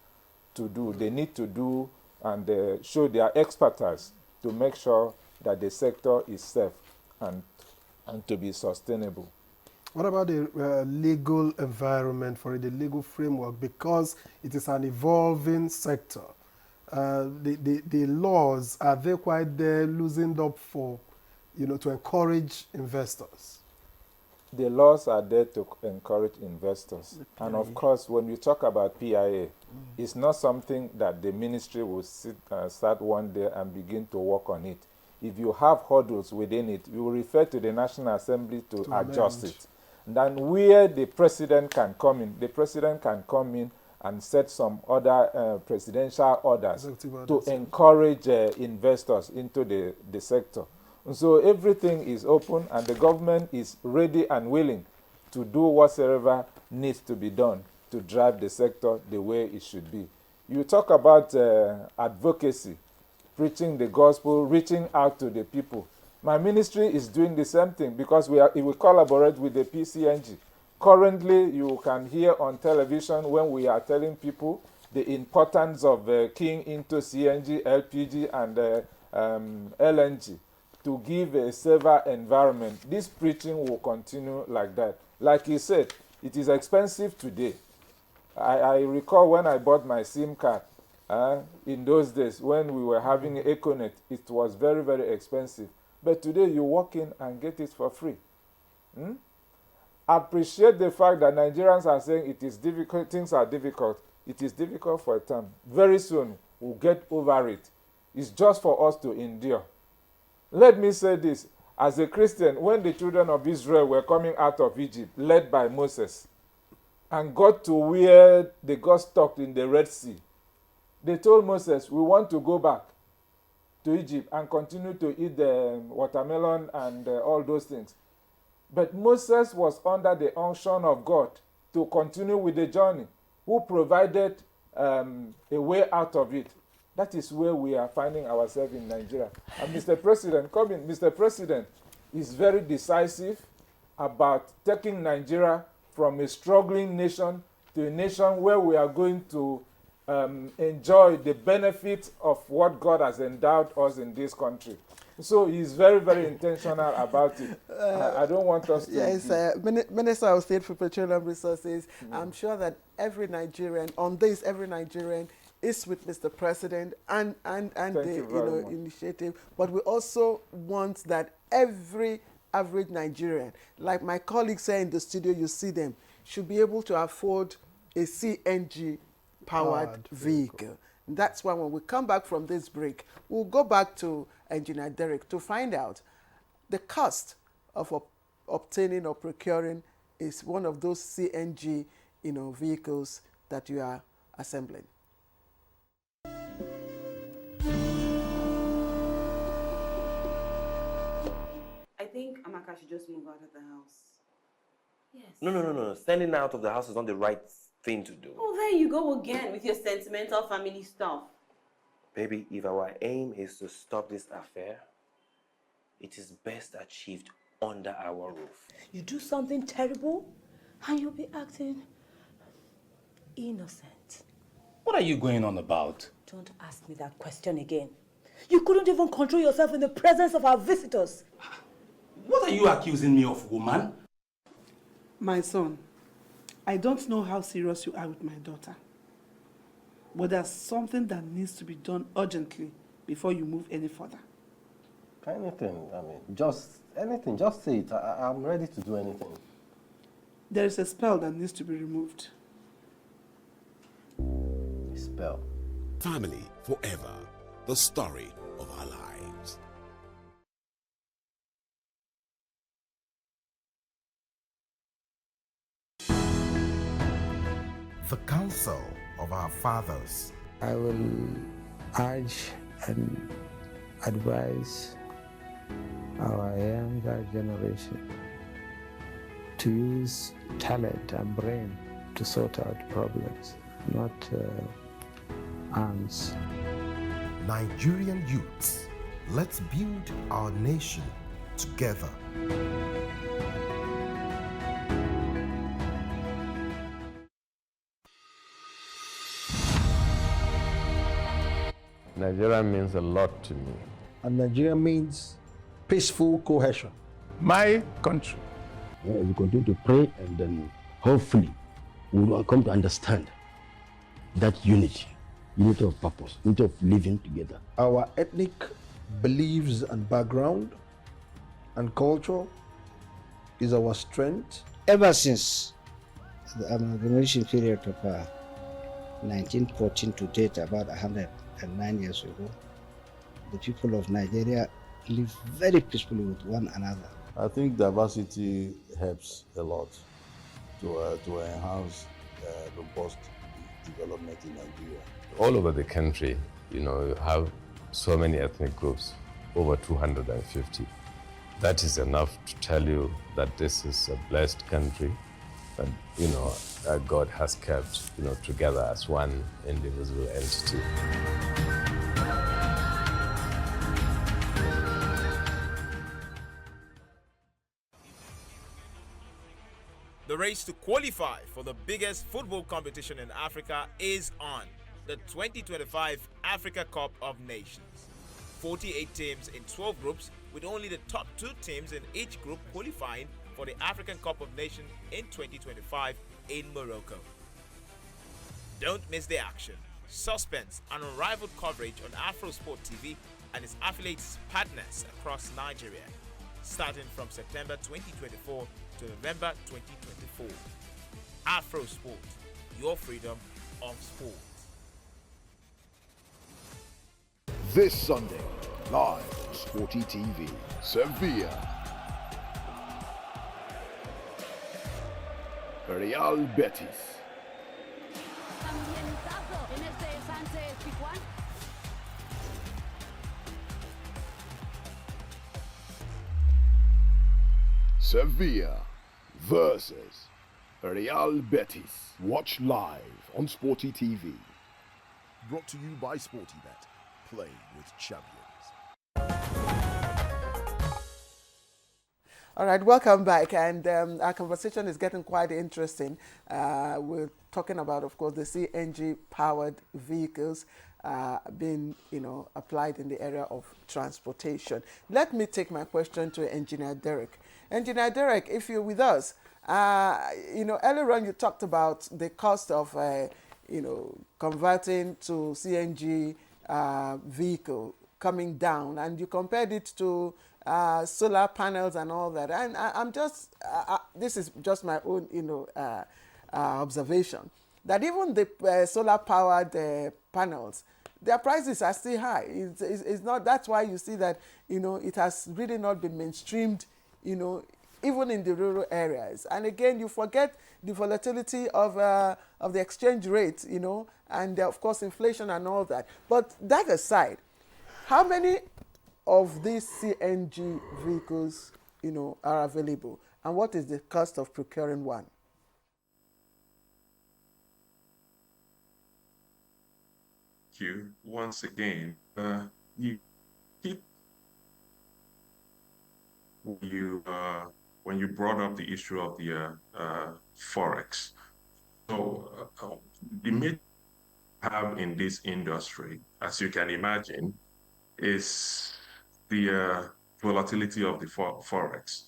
to do. They need to do and show their expertise to make sure that the sector is safe and to be sustainable. What about the legal environment for it, the legal framework? Because it is an evolving sector. The laws, are they quite there loosened up for, to encourage investors? The laws are there to encourage investors. And of course, when we talk about PIA, it's not something that the ministry will start one day and begin to work on it. If you have hurdles within it, you will refer to the National Assembly to adjust it. Then where the president can come in, the president can come in and set some other presidential orders to encourage investors into the sector. And so everything is open, and the government is ready and willing to do whatsoever needs to be done to drive the sector the way it should be. You talk about advocacy, preaching the gospel, reaching out to the people. My ministry is doing the same thing, because we collaborate with the PCNG Currently, you can hear on television when we are telling people the importance of keying into CNG, LPG, and LNG to give a safer environment. This preaching will continue like that. Like he said, it is expensive today. I recall when I bought my SIM card in those days when we were having Econet, it was very, very expensive. But today you walk in and get it for free. Appreciate the fact that Nigerians are saying it is difficult, things are difficult. It is difficult for a time. Very soon we'll get over it. It's just for us to endure. Let me say this, as a Christian, when the children of Israel were coming out of Egypt, led by Moses, and got to where they got stuck in the Red Sea, they told Moses, we want to go back to Egypt and continue to eat the watermelon and all those things. But Moses was under the unction of God to continue with the journey, who provided a way out of it. That is where we are finding ourselves in Nigeria. And Mr. President, Mr. President is very decisive about taking Nigeria from a struggling nation to a nation where we are going to enjoy the benefits of what God has endowed us in this country. So he's very, very intentional about it. I don't want us to... Yes, Minister of State for Petroleum Resources, I'm sure that every Nigerian, on this, every Nigerian is with Mr. President and the initiative, but we also want that every average Nigerian, like my colleagues say in the studio, you see them, should be able to afford a CNG-powered vehicle. That's why when we come back from this break, we'll go back to Engineer Derek to find out the cost of obtaining or procuring is one of those CNG vehicles that you are assembling. I think Amaka should just move out of the house. Yes. No. Standing out of the house is not the right thing to do. Oh, there you go again with your sentimental family stuff. Baby, if our aim is to stop this affair, it is best achieved under our roof. You do something terrible and you'll be acting innocent. What are you going on about? Don't ask me that question again. You couldn't even control yourself in the presence of our visitors. What are you accusing me of, woman? My son, I don't know how serious you are with my daughter, but there's something that needs to be done urgently before you move any further. Anything, just anything, just say it. I'm ready to do anything. There is a spell that needs to be removed. A spell? Family forever. The story of our lives. The counsel of our fathers. I will urge and advise our younger generation to use talent and brain to sort out problems, not arms. Nigerian youths, let's build our nation together. Nigeria means a lot to me. And Nigeria means peaceful cohesion. My country. We continue to pray, and then hopefully we will come to understand that unity of purpose, unity of living together. Our ethnic beliefs and background and culture is our strength. Ever since the amalgamation period of 1914 to date, about 109 years ago, the people of Nigeria live very peacefully with one another. I think diversity helps a lot to enhance robust development in Nigeria. All over the country, you have so many ethnic groups, over 250. That is enough to tell you that this is a blessed country, that, that God has kept, together as one indivisible entity. The The race to qualify for the biggest football competition in Africa is on, the 2025 Africa Cup of Nations. 48 teams in 12 groups, with only the top 2 teams in each group qualifying for the African Cup of Nations in 2025 in Morocco. Don't miss the action, suspense and unrivaled coverage on AfroSport TV and its affiliates partners across Nigeria, starting from September 2024 to November 2024. AfroSport, your freedom of sport. This Sunday, live on Sporty TV, Sevilla. Real Betis. Sevilla versus Real Betis. Watch live on Sporty TV. Brought to you by SportyBet. Play with champions. All right, welcome back, and our conversation is getting quite interesting. We're talking about, of course, the CNG-powered vehicles being, applied in the area of transportation. Let me take my question to Engineer Derek. Engineer Derek, if you're with us, earlier on you talked about the cost of, converting to CNG vehicle coming down, and you compared it to solar panels and all that. And I'm just, this is just my own, observation, that even the solar-powered panels, their prices are still high. It's not, that's why you see that, it has really not been mainstreamed, even in the rural areas. And again, you forget the volatility of the exchange rate, and of course inflation and all that. But that aside, how many of these CNG vehicles, are available, and what is the cost of procuring one? Thank you once again. When you brought up the issue of the forex, so the major have in this industry, as you can imagine, is the volatility of the forex,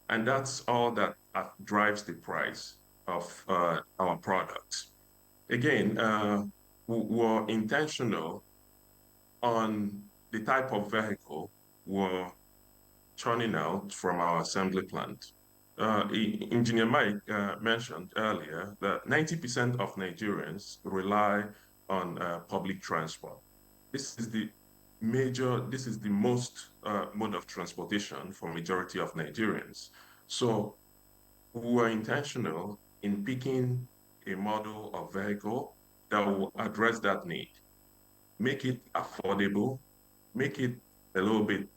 and that's all that drives the price of our products. Again, we're intentional on the type of vehicle we're churning out from our assembly plant. Engineer Mike mentioned earlier that 90% of Nigerians rely on public transport. This is the most mode of transportation for majority of Nigerians. So we were intentional in picking a model of vehicle that will address that need, make it affordable, make it a little bit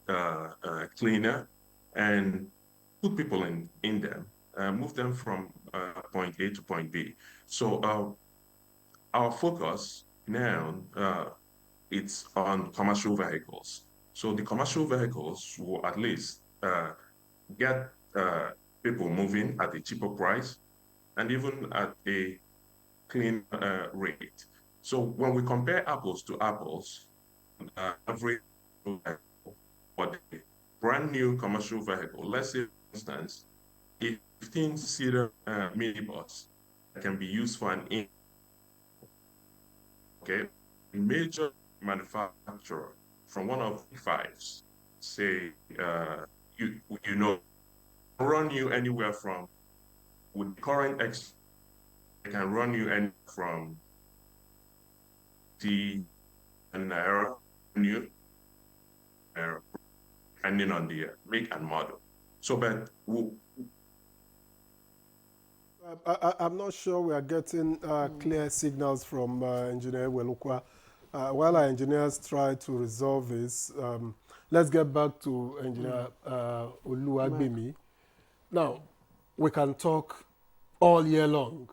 cleaner, and put people in them, move them from point A to point B. So our focus now, it's on commercial vehicles. So the commercial vehicles will at least get people moving at a cheaper price and even at a clean rate. So when we compare apples to apples, average for the brand new commercial vehicle, let's say, for instance, a 15-seater minibus that can be used for an major manufacturer from one of the fives, say, run you anywhere from, with current X, it can run you anywhere from the Naira new, depending on the make and model. So, but I'm not sure we are getting clear signals from Engineer Welukwa. While our engineers try to resolve this, let's get back to Engineer Oluwagbemi. Now, we can talk all year long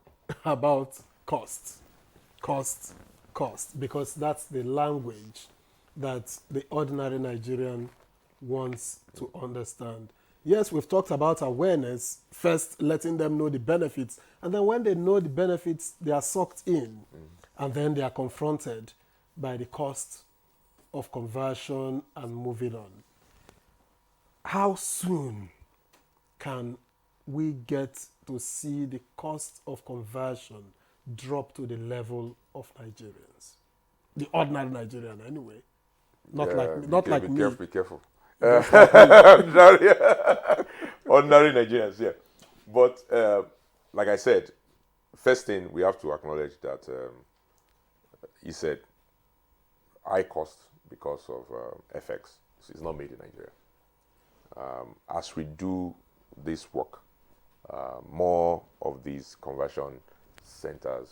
about cost, because that's the language that the ordinary Nigerian wants to understand. Yes, we've talked about awareness, first letting them know the benefits, and then when they know the benefits, they are sucked in, and then they are confronted by the cost of conversion and moving on. How soon can we get to see the cost of conversion drop to the level of Nigerians? The ordinary Nigerian, anyway. Not like me. Be careful. Just like me. Ordinary Nigerians, yeah. But like I said, first thing we have to acknowledge that he said high cost because of FX is not made in Nigeria. As we do this work, more of these conversion centers,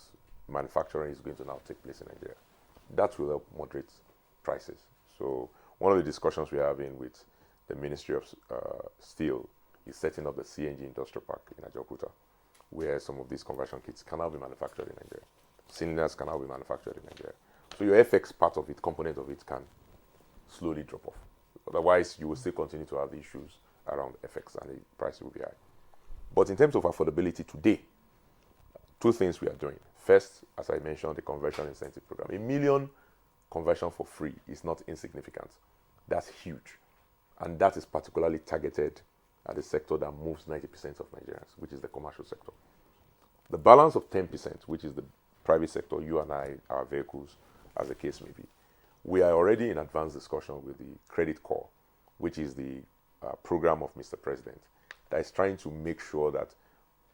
manufacturing is going to now take place in Nigeria. That will help moderate prices. So one of the discussions we're having with the Ministry of Steel is setting up the CNG industrial park in Ajaokuta, where some of these conversion kits can now be manufactured in Nigeria. Cylinders can now be manufactured in Nigeria. So your FX part of it, component of it, can slowly drop off. Otherwise, you will still continue to have issues around FX and the price will be high. But in terms of affordability today, two things we are doing. First, as I mentioned, the conversion incentive program. 1 million conversion for free is not insignificant. That's huge. And that is particularly targeted at the sector that moves 90% of Nigerians, which is the commercial sector. The balance of 10%, which is the private sector, you and I, our vehicles, as the case may be, we are already in advanced discussion with the Credit Corps, which is the program of Mr. President, that is trying to make sure that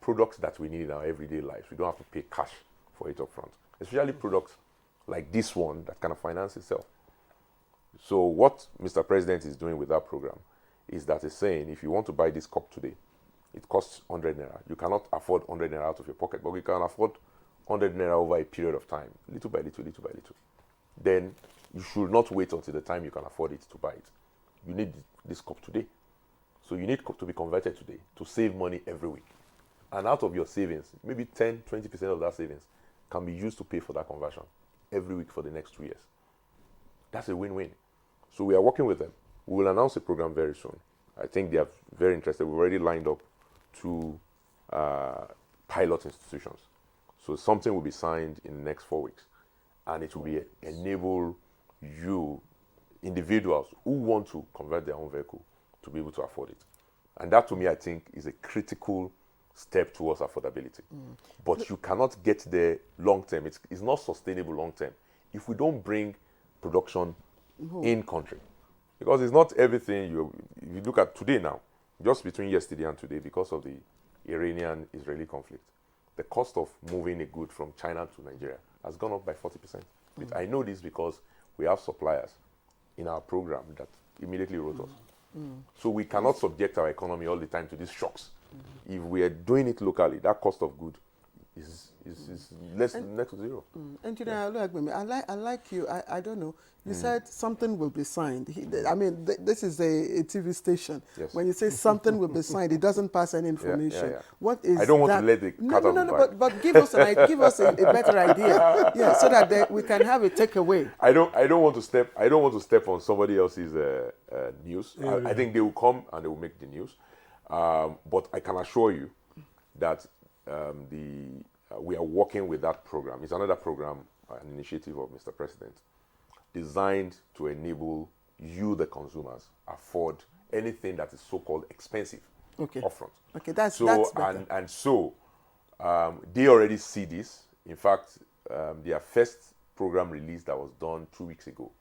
products that we need in our everyday lives, we don't have to pay cash for it up front. Especially products like this one that kind of finance itself. So what Mr. President is doing with that program is that he's saying, if you want to buy this cup today, it costs 100 naira. You cannot afford 100 naira out of your pocket, but we can afford 100 naira over a period of time, little by little, little by little. Then you should not wait until the time you can afford it to buy it. You need this cup today. So you need cup to be converted today to save money every week. And out of your savings, maybe 10, 20% of that savings can be used to pay for that conversion every week for the next 2 years. That's a win-win. So we are working with them. We will announce a program very soon. I think they are very interested. We've already lined up 2 pilot institutions. So something will be signed in the next 4 weeks. And it will be enable you, individuals who want to convert their own vehicle, to be able to afford it. And that, to me, I think, is a critical step towards affordability. But you cannot get there long term. It's not sustainable long term if we don't bring production in country. Because it's not everything if you look at today now, just between yesterday and today, because of the Iranian-Israeli conflict, the cost of moving a good from China to Nigeria has gone up by 40%. I know this because we have suppliers in our program that immediately wrote us. So we cannot subject our economy all the time to these shocks. If we are doing it locally, that cost of good is less next to zero. Engineer, I like you. I don't know. You said something will be signed. This is a TV station. Yes. When you say something will be signed, it doesn't pass any information. Yeah. What is I don't want that? to let the cat out of the bag. But give us a better idea. Yeah, so that we can have a takeaway. I don't want to step on somebody else's news. I think they will come and they will make the news. But I can assure you that we are working with that program. It's another program, an initiative of Mr. President, designed to enable you, the consumers, afford anything that is so-called expensive upfront. Okay, that's better. And so they already see this. In fact, their first program release that was done 2 weeks ago,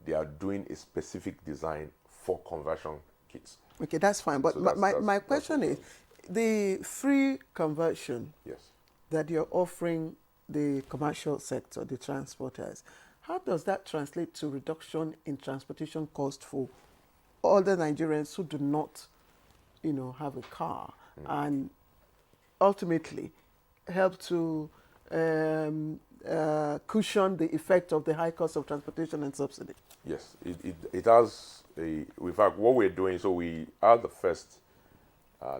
they are doing a specific design for conversion kits. Okay, that's fine. But so my question is, the free conversion that you're offering the commercial sector, the transporters, how does that translate to reduction in transportation cost for other Nigerians who do not, have a car, and ultimately help to cushion the effect of the high cost of transportation and subsidy? Yes, it has. In fact, what we're doing, so we had the first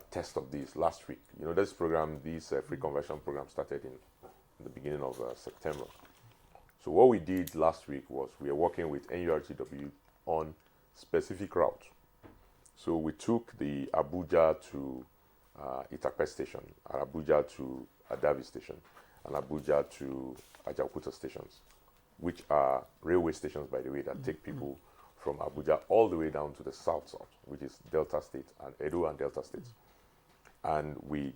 test of this last week. This program, this free conversion program started in the beginning of September. So what we did last week was we are working with NURTW on specific routes. So we took the Abuja to Itakpe station, and Abuja to Adavi station, and Abuja to Ajaokuta stations, which are railway stations, by the way, that take people from Abuja all the way down to the south, which is Delta State and Edo and Delta States. And we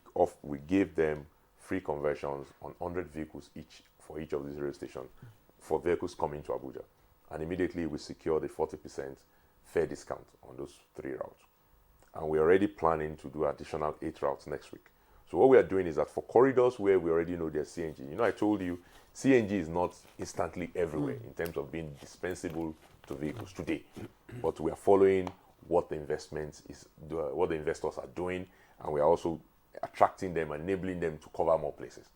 gave them free conversions on 100 vehicles each for each of these rail stations for vehicles coming to Abuja. And immediately we secured a 40% fare discount on those 3 routes. And we're already planning to do additional 8 routes next week. So what we are doing is that for corridors where we already know there's CNG, I told you CNG is not instantly everywhere in terms of being dispensable to vehicles today. But we are following what the what the investors are doing, and we are also attracting them, enabling them to cover more places.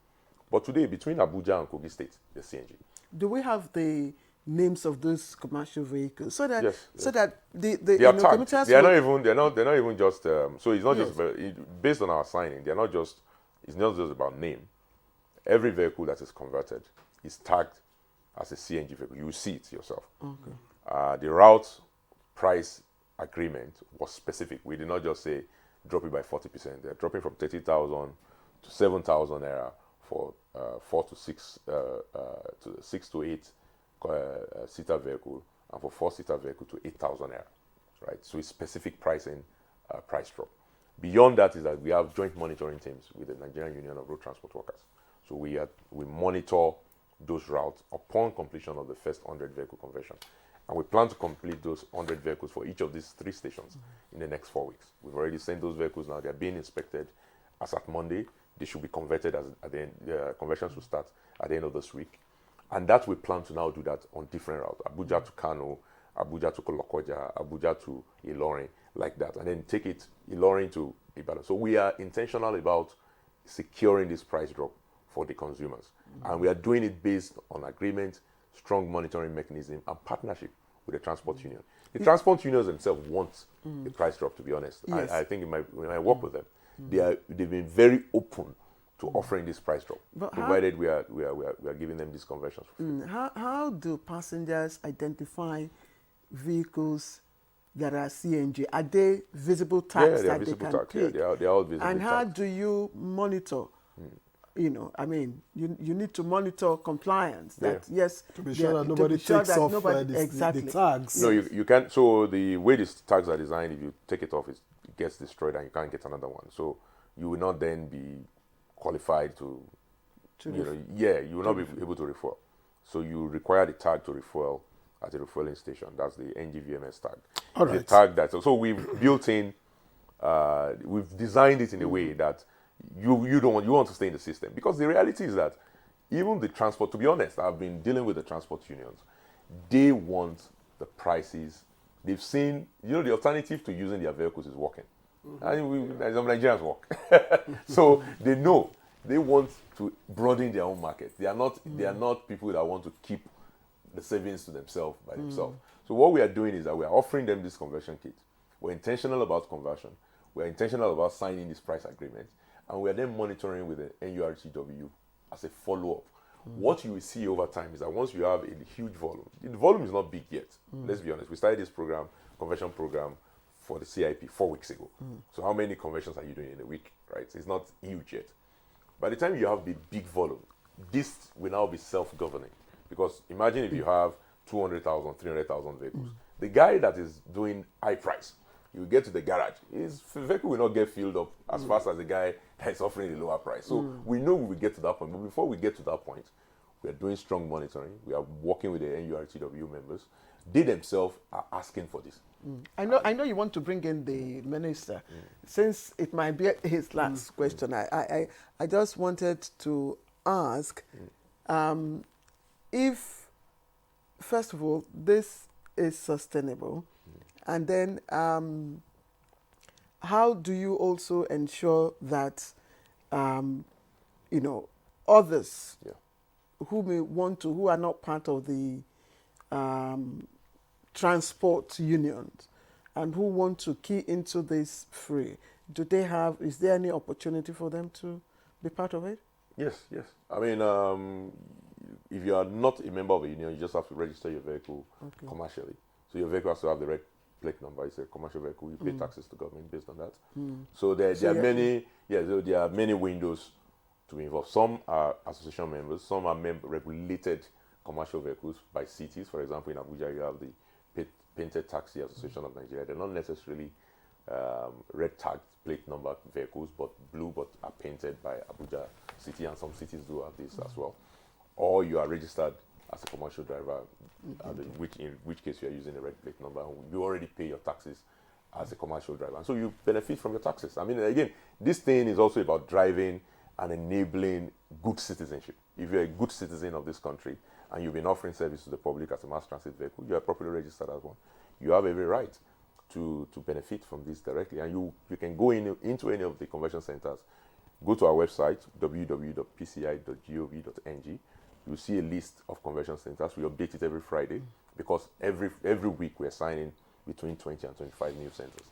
But today, between Abuja and Kogi State, there's CNG. Do we have the names of those commercial vehicles so that the they are tagged. commuters They're not even just so it's not Yes. just based on our signing. It's not just about name. Every vehicle that is converted is tagged as a CNG vehicle. You will see it yourself. Okay. The route price agreement was specific. We did not just say drop it by 40%. They're dropping from 30,000 to 7,000 naira for 4 to 6 to 6 to 8 seater vehicle, and for 4-seater vehicle to 8,000 naira, right? So it's specific pricing, price drop. Beyond that is that we have joint monitoring teams with the Nigerian Union of Road Transport Workers. So we monitor those routes upon completion of the first 100 vehicle conversion. And we plan to complete those 100 vehicles for each of these 3 stations in the next 4 weeks. We've already sent those vehicles now. They're being inspected as at Monday. They should be converted at the end. Conversions will start at the end of this week. And that we plan to now do that on different routes. Abuja to Kano, Abuja to Kolokoja, Abuja to Ilorin, like that. And then take it Ilorin to Ibadan. So we are intentional about securing this price drop for the consumers. And we are doing it based on agreement, strong monitoring mechanism, and partnership with the transport union. The transport unions themselves want the price drop, to be honest. Yes. I think when I work with them, they've been very open to offering this price drop, But provided we are giving them these conversions. How do passengers identify vehicles that are CNG? Are they visible tags they are that visible they can tags. pick? Yeah, they are all visible And how tags. do you monitor? You need to monitor compliance. That yes, to be sure that nobody takes off exactly. the tags. No, you can't. So the way these tags are designed, if you take it off, it gets destroyed and you can't get another one. So you will not then be qualified to you will not be able to refuel. So you require the tag to refuel at a refueling station. That's the NGVMS tag. All The right. tag that so we've built in, we've designed it in a way that you want to stay in the system, because the reality is that even the transport. To be honest, I've been dealing with the transport unions. They want the prices. They've seen the alternative to using their vehicles is walking. And some Nigerians walk. So they know they want to broaden their own market. They are not people that want to keep the savings to themselves by themselves. So what we are doing is that we are offering them this conversion kit. We're intentional about conversion. We're intentional about signing this price agreement. And we are then monitoring with the NURTW as a follow-up. What you will see over time is that once you have a huge volume, the volume is not big yet. Let's be honest. We started this conversion program for the CIP 4 weeks ago. So how many conversions are you doing in a week, right? It's not huge yet. By the time you have the big volume, this will now be self-governing. Because imagine if you have 200,000, 300,000 vehicles. The guy that is doing high price, you get to the garage, his vehicle will not get filled up as fast as the guy that is offering a lower price. So we know we will get to that point. But before we get to that point, we are doing strong monitoring. We are working with the NURTW members. They themselves are asking for this. I know you want to bring in the minister. Since it might be his last question, I just wanted to ask if, first of all, this is sustainable, and then how do you also ensure that others who are not part of the transport unions and who want to key into this free, is there any opportunity for them to be part of it? Yes. I mean, if you are not a member of a union, you just have to register your vehicle commercially. So your vehicle has to have the right plate number. It's a commercial vehicle. You pay taxes to government based on that. Mm. So there So are yeah, many, so there are many windows to be involved. Some are association members. Some are regulated commercial vehicles by cities. For example, in Abuja, you have the Painted Taxi Association of Nigeria. They're not necessarily red tagged plate number vehicles, but blue, but are painted by Abuja City, and some cities do have this as well. Or you are registered as a commercial driver, in which case you are using a red plate number. You already pay your taxes as a commercial driver, and so you benefit from your taxes. I mean, again, this thing is also about driving and enabling good citizenship. If you're a good citizen of this country and you've been offering service to the public as a mass transit vehicle, you are properly registered as one. You have every right to benefit from this directly, and you can go into any of the convention centers. Go to our website, www.pci.gov.ng. You'll see a list of convention centers. We update it every Friday because every week we're signing between 20 and 25 new centers.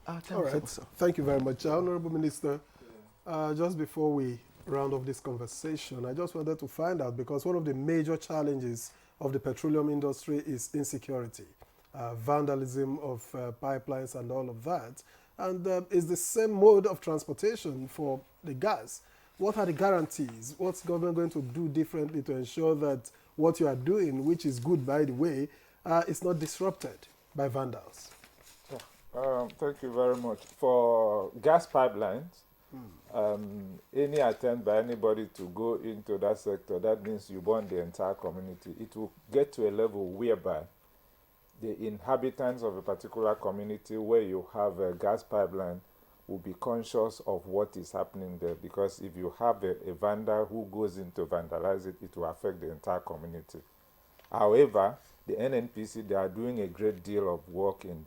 All right. Thank you very much, Honorable Minister. Just before we round off this conversation, I just wanted to find out, because one of the major challenges of the petroleum industry is insecurity, vandalism of pipelines and all of that. And it's the same mode of transportation for the gas. What are the guarantees? What's government going to do differently to ensure that what you are doing, which is good by the way, is not disrupted by vandals? Thank you very much. For gas pipelines, any attempt by anybody to go into that sector, that means you burn the entire community. It will get to a level whereby the inhabitants of a particular community where you have a gas pipeline will be conscious of what is happening there, because if you have a vandal who goes in to vandalize it, it will affect the entire community. However, the NNPC, they are doing a great deal of work in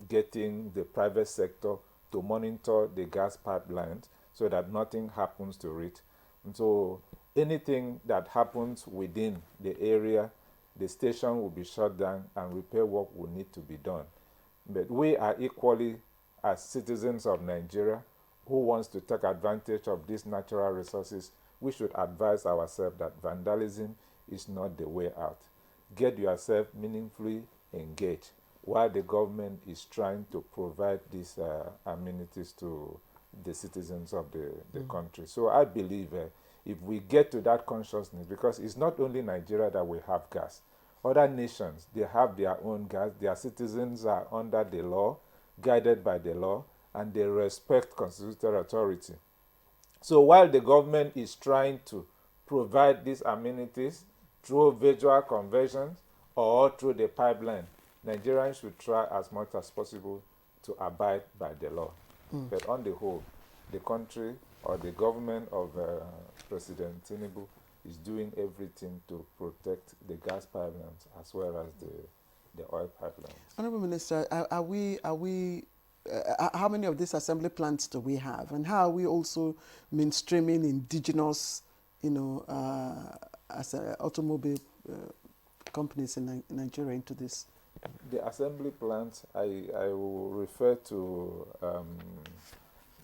getting the private sector to monitor the gas pipelines so that nothing happens to it. And so anything that happens within the area, the station will be shut down and repair work will need to be done. But we are equally, as citizens of Nigeria who wants to take advantage of these natural resources, we should advise ourselves that vandalism is not the way out. Get yourself meaningfully engaged while the government is trying to provide these amenities to the citizens of the country. So I believe if we get to that consciousness, because it's not only Nigeria that we have gas. Other nations, they have their own gas. Their citizens are under the law, guided by the law, and they respect constitutional authority. So while the government is trying to provide these amenities through virtual conversions or through the pipeline, Nigerians should try as much as possible to abide by the law. But on the whole, the country or the government of President Tinubu is doing everything to protect the gas pipelines as well as the oil pipelines. Honourable Minister, how many of these assembly plants do we have, and how are we also mainstreaming indigenous, as automobile companies in Nigeria into this? The assembly plants, I will refer to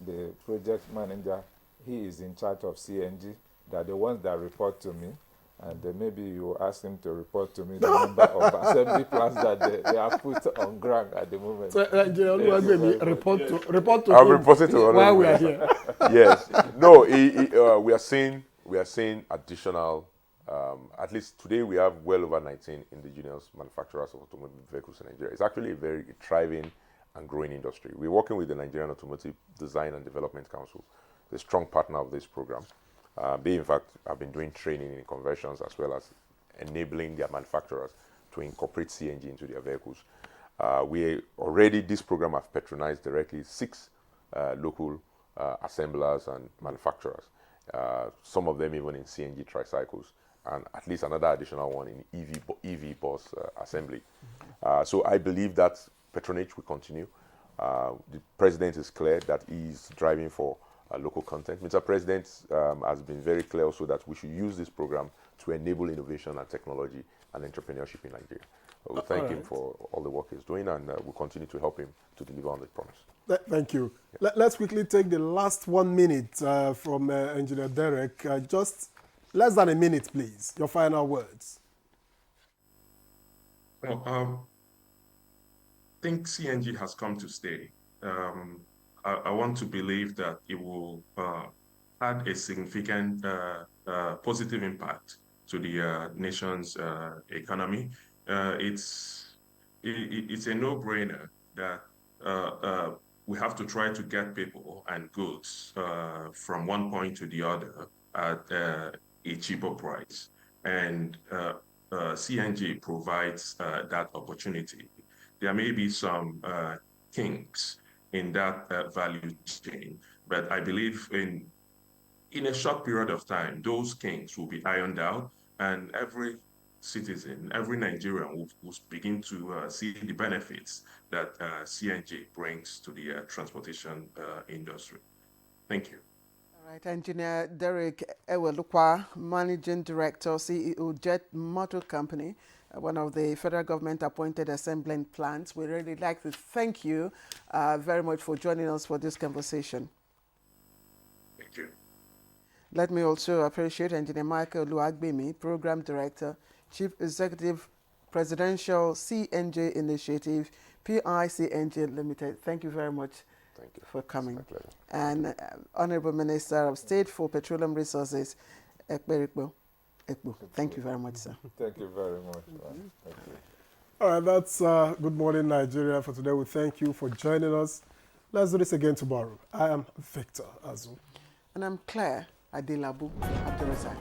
the project manager. He is in charge of CNG. They're the ones that report to me, and maybe you ask him to report to me the number of assembly plants that they are put on ground at the moment. So, report to I'm him reporting to while we are here. Yes. No, we are seeing additional. At least today we have well over 19 indigenous manufacturers of automobile vehicles in Nigeria. It's actually a very thriving and growing industry. We're working with the Nigerian Automotive Design and Development Council, the strong partner of this program. They, in fact, have been doing training in conversions as well as enabling their manufacturers to incorporate CNG into their vehicles. This program has patronized directly 6 local assemblers and manufacturers, some of them even in CNG tricycles, and at least another additional one in EV bus assembly. So I believe that patronage will continue. The president is clear that he's driving for local content. Mr. President has been very clear also that we should use this program to enable innovation and technology and entrepreneurship in Nigeria. We thank him for all the work he's doing, and we'll continue to help him to deliver on the promise. Thank you. Let's quickly take the last 1 minute from Engineer Derek. Just less than a minute, please. Your final words. Well, think CNG has come to stay. I want to believe that it will add a significant positive impact to the nation's economy. It's a no-brainer that we have to try to get people and goods from one point to the other at a cheaper price. And CNG provides that opportunity. There may be some kinks in that value chain, but I believe in a short period of time, those kinks will be ironed out, and every citizen, every Nigerian will begin to see the benefits that CNG brings to the transportation industry. Thank you. All right, Engineer Derek Ewelukwa, Managing Director, CEO, Jet Motor Company, one of the federal government appointed assembling plants. We really like to thank you very much for joining us for this conversation. Thank you. Let me also appreciate Engineer Michael Luagbemi, Program Director, Chief Executive, Presidential CNJ Initiative, PICNJ Limited. Thank you very much for coming. And Honorable Minister of State for Petroleum Resources, Ekperikpo. Thank you very much, sir. Thank you very much. Thank you. All right, that's Good Morning Nigeria for today. We thank you for joining us. Let's do this again tomorrow. I am Victor Azu. And I'm Claire Adelabu Abdurrazak.